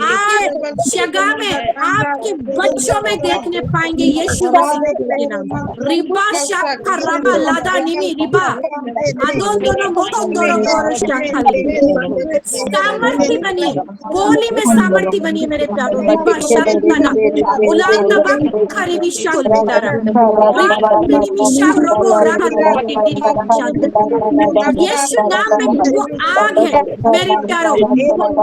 आप जगह में, आपके बच्चों में देखने पाएंगे यीशु मसीह के नाम। रिबा शाखा रबा लादा निमी रिबा आदोन दोनों मोतों दोनों कोरो शाखा ले सामर्थ्य बनिए, बोली में सामर्थ्य बनिए मेरे प्यारो। रिबा शांतना उलांदा बखरी विशाल तारा रिबा विशाल रोबो राधा यीशु नाम में वो आग है मेरे प्यारो,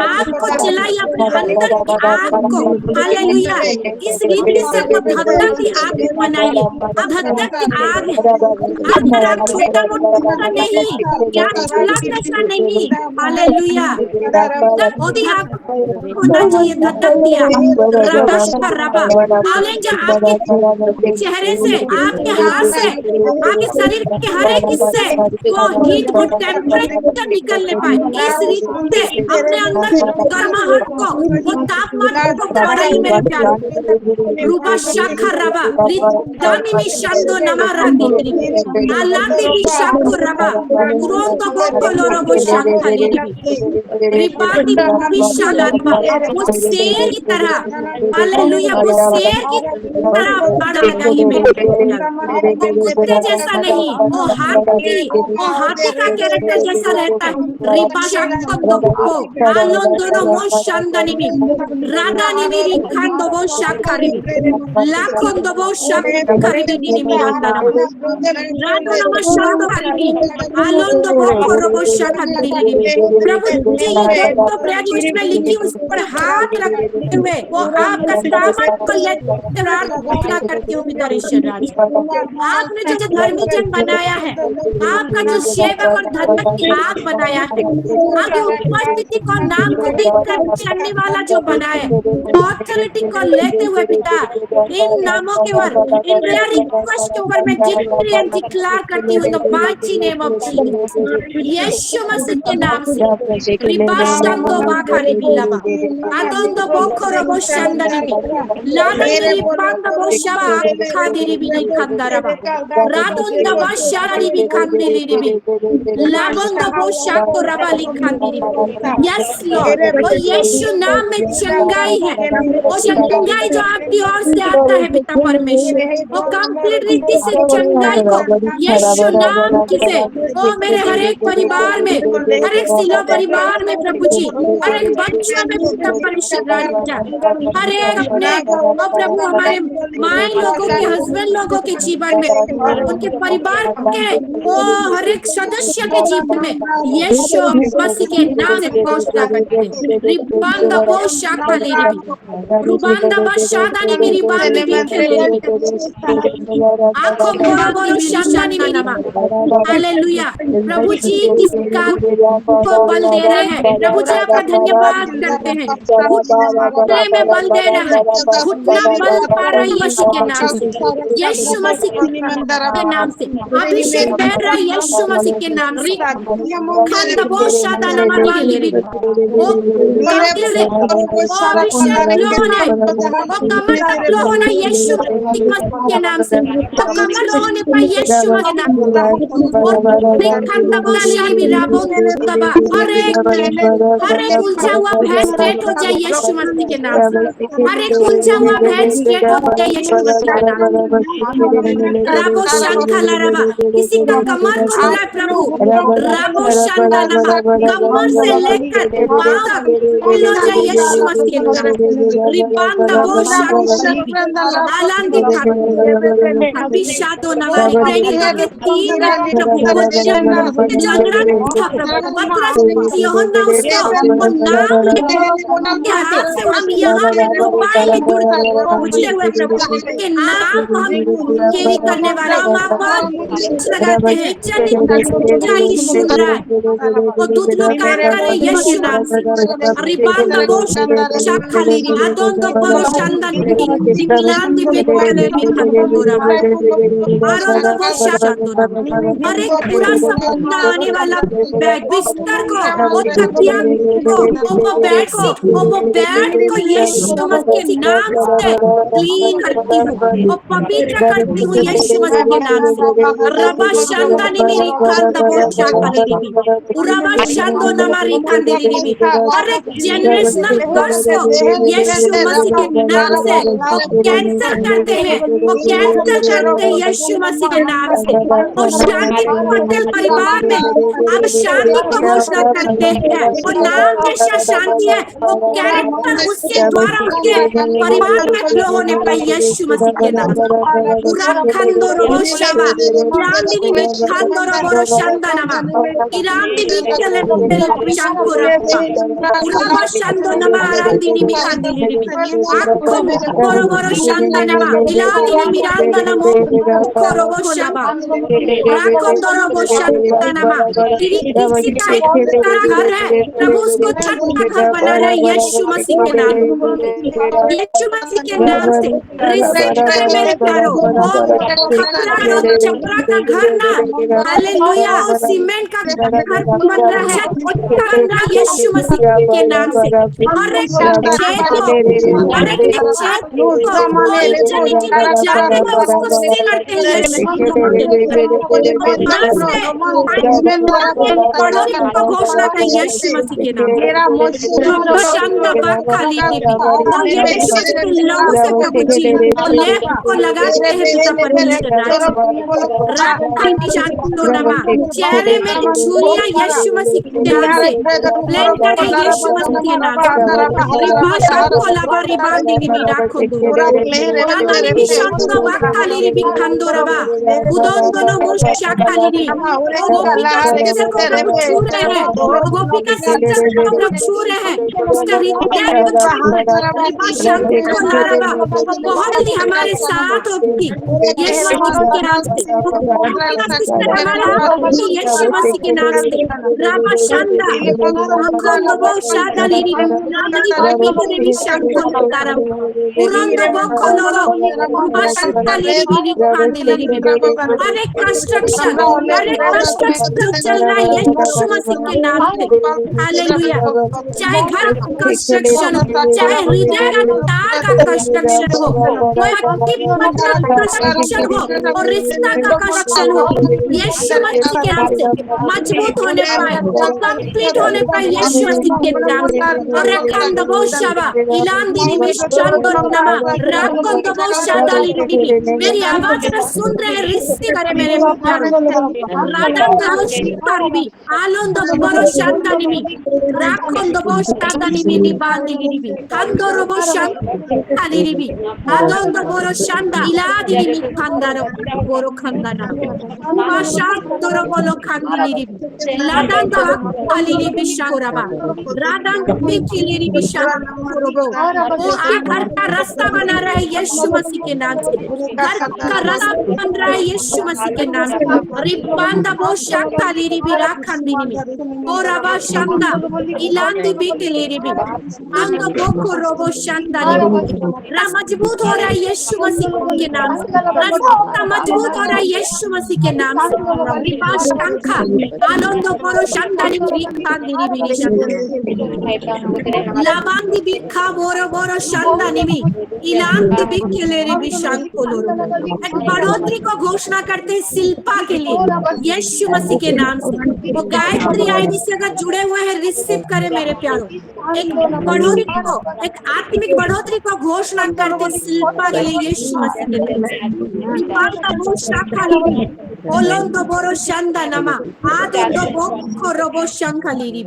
आग को जलाइए अपने अंदर की आग को। हालेलुया। इस रीति से वो धधक की आग बनाइए, धधक की आग है। अगर आग छोटा मोटा नहीं, क्या चूल्हा जैसा नहीं, हालेलुया, होती आग होना चाहिए, धधक दिया रबा रबा आलेंजा आपके चेहरे से, आपके हाथ से, आपके शरीर के हर एक हिस्से वो हीट, वो टेम्परेचर निकलने पाए। इस रीति से अपने अंदर गर्माहट को, वो तापमान को बढ़ाइए मेरे प्यार। रूबा शाखा रबा दानी में शंदो नमा राती आलांदी भी शाखो रबा उरोंतो बोको लोरो वो शाखा लेनी रिबाती विशाल आत्मा वो शेर की तरह, हालेलुया, वो शेर की तरह बढ़ गई मेरे प्यार। वो कुत्ते जैसा नहीं, वो हाथी का कैरेक्टर जैसा रहता है। रिबा शाखो वो आलोन दोनों मो शंदनी में राधानी में रिखान दो वो शाखा रिबी लाखों दो वो शाखा रिबी निमी अंदर राधा नमः शाखा रिबी आलोन दो वो कोरो वो शाखा रिबी। प्रभु जी ये तो प्रयास में लिखी उस पर हाथ रखते हुए वो आपका सामान को लेते प्रार्थना करती हूँ पिता ईश्वर राज। आपने जो धर्मी जन बनाया है, आपका जो सेवक और धर्म की आग बनाया है, आपकी उपस्थिति को नाम को देखकर चलने वाला जो बनाए, ऑथोरिटी को लेते हुए पिता इन नामों के ऊपर, इन प्रेयर रिक्वेस्ट के ऊपर मैं डिक्री एंड डिक्लेयर करती हूँ in the mighty name of Jesus, Yeshu Masih के नाम से। रिबाशंदो बाखारी बिलाबा आदोंदो बोखरो बोशंदनी बि लादंदरी पांदो बोशाबा खादिरी बि खंदारबा रादोंदो बाशारी बि खंदिरी बि लाबोंदो बोशाको रबा लिखंदिरी। यस लॉर्ड, वो यीशु नाम में चंगाई है, वो चंगाई जो आपकी ओर से आता है पिता परमेश्वर, वो कंप्लीट रीति से चंगाई को यीशु नाम की से वो मेरे हर एक परिवार में, हर एक सिलो परिवार में प्रभु जी, हर एक बच्चों में पिता परमेश्वर राजा, हर एक अपने ओ प्रभु हमारे माए लोगों के, हस्बैंड लोगों के जीवन में, उनके परिवार के वो हर एक सदस्य के जीवन में यीशु मसीह के नाम से घोषणा करते हैं। रिबांदा बो शाखा ले रही, रुबांदा बशादानी मेरी बांदी बिखे ले रही, आंखों बोरो बोरो शादानी मेरी मां। हालेलुया। प्रभु जी इसका को बल दे रहे हैं, प्रभु जी आपका धन्यवाद करते हैं। घुटने में बल दे रहा है, घुटना बल पा रहा है यीशु के नाम से, यीशु मसीह के नाम से अभिषेक दे रहा है यीशु मसीह के नाम से। खंड बो शादाना मानी ले रही, वो अभिषेक लो होने, वो कमर तक लो होना यीशु मसीह के नाम से, वो कमर लो होने पर यीशु मसीह के नाम से। खंड बो शादी राबो दबा, हर एक उलझा हुआ भैंस स्ट्रेट हो जाए यीशु मसीह के नाम से, हर एक उलझा हुआ भैंस स्ट्रेट हो जाए यीशु मसीह के नाम से। राबो शंखला रबा, किसी का कमर को मिला प्रभु, राबो शंखला कमर से लेकर पांव तक मिलो जाए यीशु मसीह के नाम से। रिबांदा बो शंखला आलांदी था अभिषादो नवारी प्रेरितों के 3 प्रभु झगड़ा था प्रभु, पतरस यूहन्ना उसको वो नाम के हाथ से हम यहाँ पे मोबाइल में जुड़े हुए प्रभु के नाम को हम कैरी करने वाले हम लगाते हैं। चाहिए सुन रहा है वो दूध लोग काम करे यीशु नाम से। रिबांदा बो शाखा ले रही आदों दो बोरो शांदन दिखलान दी बेकले बिखंदोरा आरों दो बो शांदोरा और एक पूरा सपना आने वाला बिस्तर को, वो तकिया को, वो बेडशीट को, वो बेड को यीशु मसीह के नाम से क्लीन करती हूँ, वो पवित्र करती हूँ यीशु मसीह के नाम से। रबा शांदानी मेरी कांदा बोचा कलेरी भी, उराबा शांदो नमारी कांदेरी भी, हर एक जेनरेशनल कर्स को यीशु मसीह के नाम से वो कैंसर करते हैं, वो कैंसर करते हैं यीशु मसीह के नाम से। वो शांति पटेल परिवार में आप शांति को घोषणा करते हैं, वो नाम जैसा शांति है, वो कैरेक्टर उसके द्वारा उसके परिवार में फ्लो होने पर यीशु मसीह के नाम से। पूरा खंदोरो शाबा इरामदी भी खंदोरो शांदानामा इरामदी भी चले तेरे शांकोरा पूरा शांदो नमा आरामदी भी खंदिली भी आखो बोरो शांदानामा इलादी मिरांदानामो कोरो शाबा राखंदोरो शांदानामा किसी का घर है प्रभु उसको छत का घर बना रहा है यीशु मसीह के नाम, यीशु मसीह के नाम से रिसीव करे मेरे प्यारो। और खपरा चपरा का घर ना, हालेलुया, सीमेंट का घर बन रहा है बन रहा यीशु मसीह के नाम से। हर एक छेद को, हर एक छेद को इटर्निटी में जाते हुए उसको सील करते हैं यीशु को घोषणा कर यीशु मसीह के नाम से। शांता बात खाली और यीशु के लोगों से प्रभु जी लेप को लगाते हैं पिता परमेश्वर राज शांतो नमा चेहरे में छुरियां यीशु मसीह के नाम से प्लेन कर यीशु मसीह के नाम से। रिभाषा को लबा रिबांदी भी राखो दो रानी भी शांतो बात खाली भी खंदो रबा उदों दोनों मुर्शा खाली नहीं गोपी का सिस्टर को छू रहे हैं, गोपी का सिस्टर को छू रहे हैं, उसका रीति बहुत ही हमारे साथ होगी यीशु मसीह के नाम से। सिस्टर हमारे हाथ होगी यीशु मसीह के नाम से। रामा शांदा अंगोंदो बो शादा लिरी नादरी बिकरे भी शांतो तारा उरंदो बो खोलोरो बाशंता लिरी भी खांदे लिरी भी। हर एक कंस्ट्रक्शन चल रहा है यीशु मसीह के नाम से। हालेलुया। चाहे घर का कंस्ट्रक्शन हो, चाहे हृदय का तार का कंस्ट्रक्शन हो, कोई कंस्ट्रक्शन हो और रिश्ता का कंस्ट्रक्शन हो, यीशु मसीह के नाम से मजबूत होने पाए, कंप्लीट होने पाए यीशु मसीह के नाम से। और रखन दबो शाबा इलान दिनी में चंदो नमा राखन दबो शादाली दिनी। मेरी आवाज अगर सुन रहे हैं रिश्ते करे मेरे प्यारों। राधन दबो शादाली आलोन दबो बरो शादाली में राखन दबो शादाली में निबांदी लिबी कंदो रोबो शादाली लिबी आलोन दबो बरो शादा इलादी लिबी कंदारो बोरो खंदाना उबाशा दोरो बोलो खंदी लिबी लादान दा खाली लिबी शाकोराबा राधन बिकी लिबी शाकोरोबो। वो घर का रास्ता बना रहा है यीशु मसीह के नाम से। घर का रास्ता बन रहा है यीशु मसीह के नाम से। रिबांदा बो शाका लिबी राखंदी लिबी ओराबा शांदा इलांदी बिकी लिबी अंदो बोको रोबो शांदा लिबी। मजबूत हो रहा है यीशु मसीह के नाम से। रास्ता मजबूत हो रहा है यीशु मसीह के नाम से। रिबाश कंखा आनंदो बोरो शांदा लिबी खांदी लिबी शांदा लाबांदी बिखा बोरो बोरो शांदा निमी इलांदी बिखले रे बिशान कोलोरो। एक बढ़ोतरी को घोषणा करते हैं शिल्पा के लिए यीशु मसीह के नाम से। वो गायत्री आईडी से अगर जुड़े हुए हैं रिसीव करें मेरे प्यारों। एक बढ़ोतरी को, एक आत्मिक बढ़ोतरी को घोषणा करते हैं शिल्पा के लिए यीशु मसीह के नाम से। रिपांता बो शाखा लिबी ओलोंदो बोरो शांदा नमा आदो दो बोको रोबो शंखा लिबी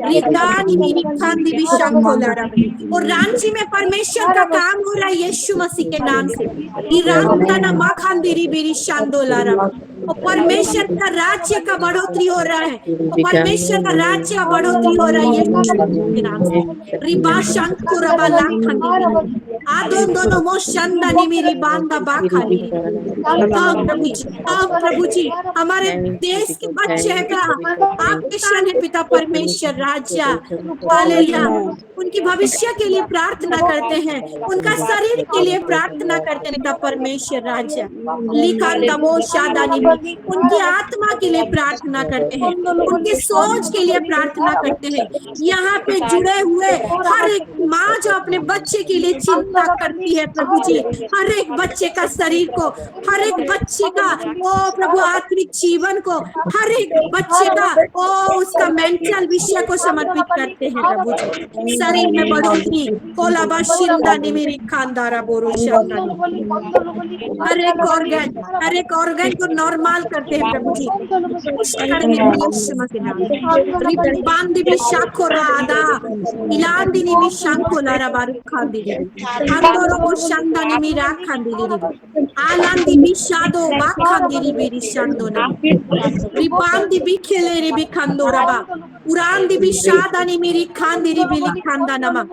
रिदानी मिनी खांदी भी शंखो लारा। और रांची में परमेश्वर का काम हो रहा है यीशु मसीह के नाम से। इरांता मा खांदी रिबी शांदो लारा। और परमेश्वर का राज्य का बढ़ोतरी हो रहा है। परमेश्वर का राज्य का बढ़ोतरी हो रहा है यीशु के नाम से। रिबा शंको रबा लाखंदी आदो दोनों मो शंदा निमी रिबांदा बाखाली। प्रभु जी हमारे देश के बच्चे का आपके शन है पिता परमेश्वर राजा। हालेलुया। उनकी भविष्य के लिए प्रार्थना करते हैं, उनका शरीर के लिए प्रार्थना करते हैं पिता परमेश्वर राजा। लिखा दबो शादानी उनकी आत्मा के लिए प्रार्थना करते हैं, उनकी सोच के लिए प्रार्थना करते हैं। यहाँ पे जुड़े हुए हर एक माँ जो अपने बच्चे के लिए चिंता करती है प्रभु जी, हर एक बच्चे का शरीर को, हर एक बच्चे का ओ प्रभु आत्मिक जीवन को, हर एक बच्चे का ओ उसका मेंटल विषय को समर्पित करते हैं प्रभु जी। शरीर में बढ़ोतरी कोला बाशिंदा निमेरी खानदारा बोरो शांदा। हर एक ऑर्गन को नॉर्मल करते हैं प्रभु जी। यीशु मसीह नाम रिबांदी भी शाखो रादा इलांदी निमी शांको लारा बारू खांदी अंदोरो को शांदा निमी रा खांदी लिबी आलांदी भी शादो बा खांदी लिबी शांदो ना रिबांदी भी खेले रे भी खांदो रबा उरांदी भी शादा निमी री खांदी लिबी खांदा नमा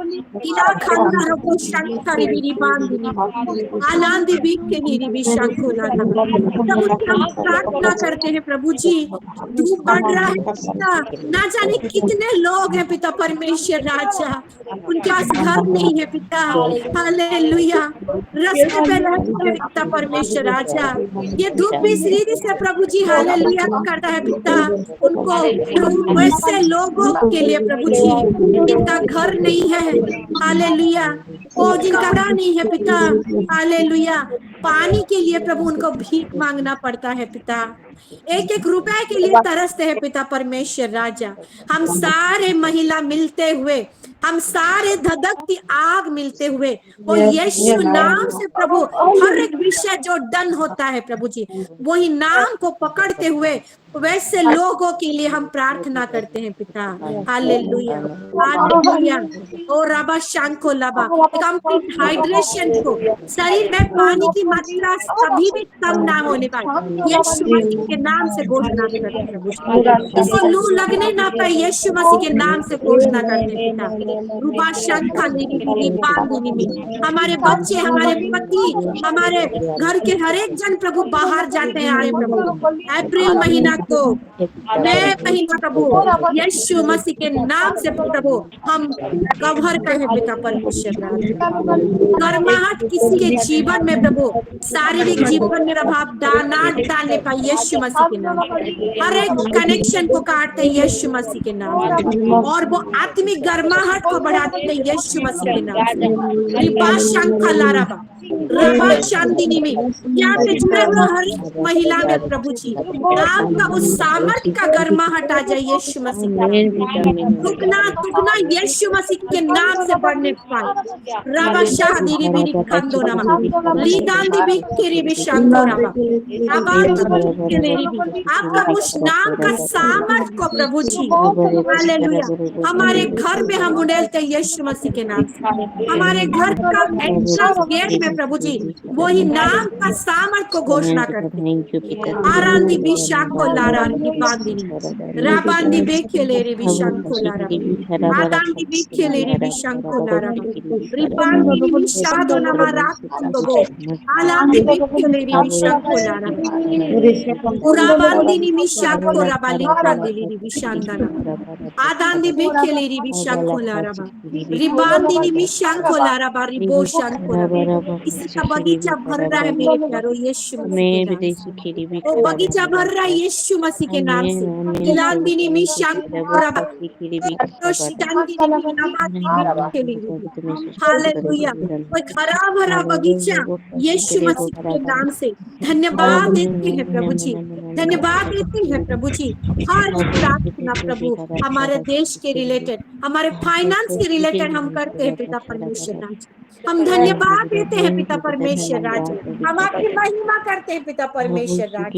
इला खांदा रो को शांका लिबी रिबांदी निमी आलांदी भी खेली लिबी शांको लारा। प्रार्थना करते हैं प्रभु जी। धूप बढ़ रहा है, ना जाने कितने लोग हैं पिता परमेश्वर राजा, उनके पास घर नहीं है पिता। हालेलुया। रास्ते पे रहते हैं पिता परमेश्वर राजा। ये धूप भी इस रीति से प्रभु जी हालेलुया करता है पिता उनको वैसे लोगों के लिए प्रभु जी जिनका घर नहीं है। हालेलुया। वो जिनका घर नहीं है पिता। हालेलुया। पानी के लिए प्रभु उनको भीख मांगना पड़ता है पिता। एक एक रुपए के लिए तरसते हैं पिता परमेश्वर राजा। हम सारे महिला मिलते हुए, हम सारे धधकती आग मिलते हुए और यीशु नाम से प्रभु हर एक विषय जो डन होता है प्रभु जी, वही नाम को पकड़ते हुए वैसे लोगों के लिए हम प्रार्थना करते हैं पिता। Hallelujah, hallelujah. ओ रबा शांको लबा, कंप्लीट हाइड्रेशन को, शरीर में पानी की मात्रा कभी भी कम ना होने पाए, यीशु मसीह के नाम से घोषणा करते हैं प्रभु जी। किसी को लू लगने ना पाए, यीशु मसीह के नाम से घोषणा करते हैं पिता। रूबा शंखा निरी बांधी निमी, हमारे बच्चे, हमारे पति, हमारे घर के हर एक जन प्रभु बाहर जाते हैं, आए प्रभु। अप्रैल महीना को, नए महीना प्रभु, यीशु मसीह के नाम से प्रभु हम कवर कहे पिता परमेश्वर राजा। गर्माहट किसी के जीवन में प्रभु, शारीरिक जीवन में प्रभाव ना डालने पाए, यीशु मसीह के नाम से हर एक कनेक्शन को काटते हैं यीशु मसीह के नाम से, और वो आत्मिक गर्माहट को बढ़ाते हैं यीशु मसीह के नाम से। रिबा शंखा लाराबा, रबा चांदिनी में, यहाँ पे जुड़े हुए हर एक महिला में प्रभु जी आपका उस सामर्थ का गर्माहट आ जाए यीशु मसीह के नाम। दुगना दुगना यीशु मसीह के नाम से बढ़ने पाए। रबा शाहदीरी बिरी खंदो नमा, लीदांदी बिक्री भी शांतो रबा, आपका उस नाम का सामर्थ को प्रभु जी, हालेलुया, हमारे घर में हम उड़ेलते यीशु मसीह के नाम से। हमारे घर का एंट्रेंस गेट में प्रभु जी वही नाम का सामर्थ को घोषणा करते हैं। आरांदी बिशाख को लारांदी बांदिनी, राबांदी बेखेलेरी बिशाख को लारा, आदांदी बेखेलेरी बिशाख को लारा, रिबांदी बिशादो नमा राखंदो, आलांदी बेखेलेरी बिशाख को लारा, उराबांदी निमिशाख को राबाली कांदिली बिशांदना, आदांदी बेखेलेरी बिशाख को लारा, रिबांदी निमिशाख को लारा बारी बोशाख को लारा। इसी का बगीचा भर रहा है मेरे प्यारो यीशु मसीह के नाम से। वो बगीचा भर रहा है यीशु मसीह के नाम से। इलांदिनी मिशांग हालेलुया, वो हरा भरा बगीचा यीशु मसीह के नाम से। धन्यवाद देते हैं प्रभु जी, धन्यवाद देते हैं प्रभु जी। हर एक प्रार्थना प्रभु हमारे देश के रिलेटेड, हमारे फाइनेंस के रिलेटेड हम करते हैं पिता परमेश्वर राज। हम धन्यवाद देते हैं पिता परमेश्वर राज, हम आपकी महिमा करते हैं पिता परमेश्वर राज।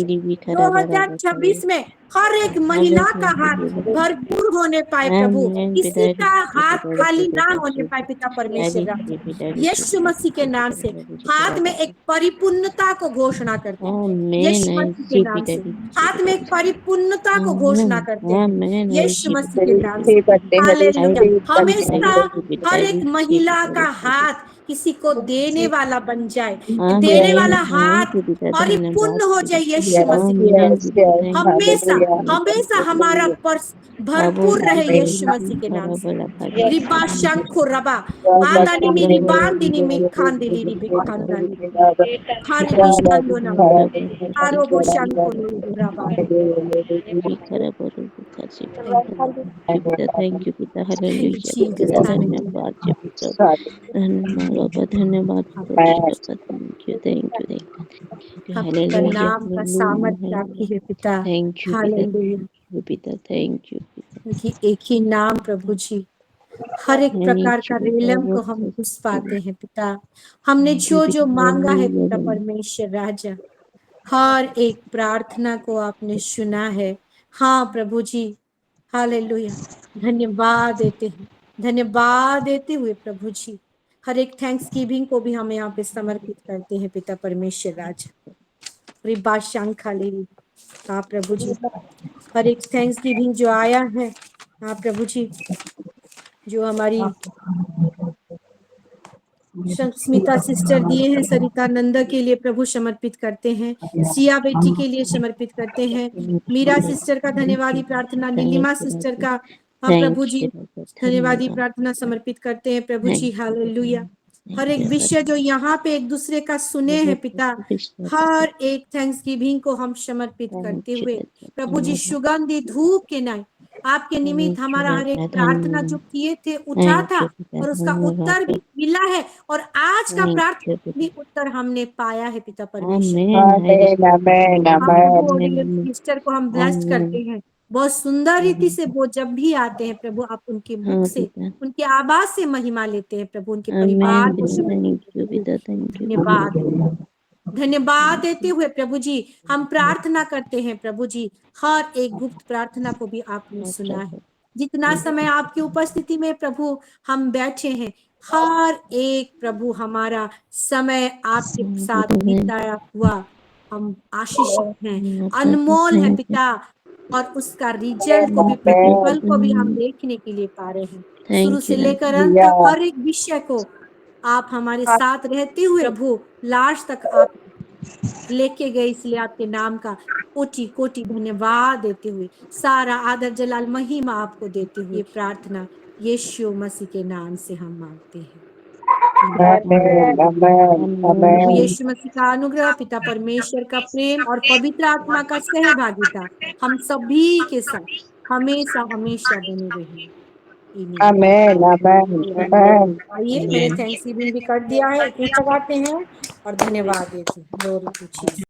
2026 में हर एक महिला का हाथ भरपूर होने पाए प्रभु, किसी का हाथ खाली ना होने पाए पिता परमेश्वर राज। यीशु मसीह के नाम से हाथ में एक परिपूर्णता को घोषणा करते हैं, यीशु मसीह के नाम से हाथ में एक परिपूर्णता को घोषणा करते हैं, यीशु मसीह के नाम से। हालेलुया, हमेशा हर एक महिला का हाथ किसी को देने वाला बन जाए, देने वाला हाथ परिपूर्ण हो जाए यीशु मसीह के नाम से। हमेशा हमेशा हमारा पर्स भरपूर रहे यीशु मसीह के नाम से। रिबा शंखो रबा आदानी मेरी बांदिनी में खांदिली रिबे खांदानी खारी बिशांदो ना आरो बो शंखो रबा। थैंक यू पिता, हालेलुया, धन्यवाद धन्यवाद, थैंक यू आपका नाम का सामर्थ्य आपकी है पिता। हालेलुया पिता, थैंक यू कि एक ही नाम प्रभु जी हर एक प्रकार का रेलम को हम घुस पाते हैं पिता। हमने जो जो मांगा है पिता परमेश्वर राजा, हर एक प्रार्थना को आपने सुना है। हाँ प्रभु जी, हालेलुया, धन्यवाद देते हैं, धन्यवाद देते हुए प्रभु जी हर एक थैंक्स गिविंग को भी हम यहाँ पे समर्पित करते हैं पिता परमेश्वर राजा। रिबा शंखाली, हाँ प्रभु जी, हर एक थैंक्स गिविंग जो आया है, हाँ प्रभु जी, जो हमारी स्मिता सिस्टर दिए हैं, सरिता नंदा के लिए प्रभु समर्पित करते हैं, सिया बेटी के लिए समर्पित करते हैं, मीरा सिस्टर का धन्यवादी प्रार्थना, नीलिमा सिस्टर का, हाँ प्रभु जी, धन्यवादी प्रार्थना समर्पित करते हैं प्रभु जी। हालेलुया, हर एक विषय जो यहाँ पे एक दूसरे का सुने हैं पिता, हर एक थैंक्स गिविंग को हम समर्पित करते हुए प्रभु जी सुगंधी धूप के नाम आपके निमित्त हमारा हर एक प्रार्थना जो किए थे उठा था और उसका उत्तर भी मिला है, और आज का प्रार्थना भी उत्तर हमने पाया है पिता परमेश्वर। सिस्टर को हम ब्लेस्ड करते हैं, बहुत सुंदर रीति से वो जब भी आते हैं प्रभु, आप उनके मुख से, उनके आवाज से महिमा लेते हैं प्रभु, उनके परिवार को धन्यवाद। धन्यवाद देते हुए प्रभु जी हम प्रार्थना करते हैं प्रभु जी, हर एक गुप्त प्रार्थना को भी आपने सुना है। जितना समय आपकी उपस्थिति में प्रभु हम बैठे हैं, हर एक प्रभु हमारा समय आपके साथ बिताया हुआ हम आशीषित हैं, अनमोल है पिता, और उसका रिजल्ट को भी, प्रतिफल को भी हम देखने के लिए पा रहे हैं। शुरू से लेकर अंत तक हर एक विषय को आप हमारे साथ रहते हुए प्रभु लास्ट तक आप लेके गए, इसलिए आपके नाम का कोटि कोटि धन्यवाद देते हुए, सारा आदर जलाल महिमा आपको देते हुए, ये प्रार्थना यीशु मसीह के नाम से हम मांगते हैं। प्रभु यीशु मसीह का अनुग्रह, पिता परमेश्वर का प्रेम और पवित्र आत्मा का सहभागिता हम सभी के साथ हमेशा हमेशा बने रहे। आमेन आमेन आमेन। आइए मैंने थैंक्सगिविंग भी कर दिया है, एक लगाते हैं और धन्यवाद देते हैं। Glory to Jesus.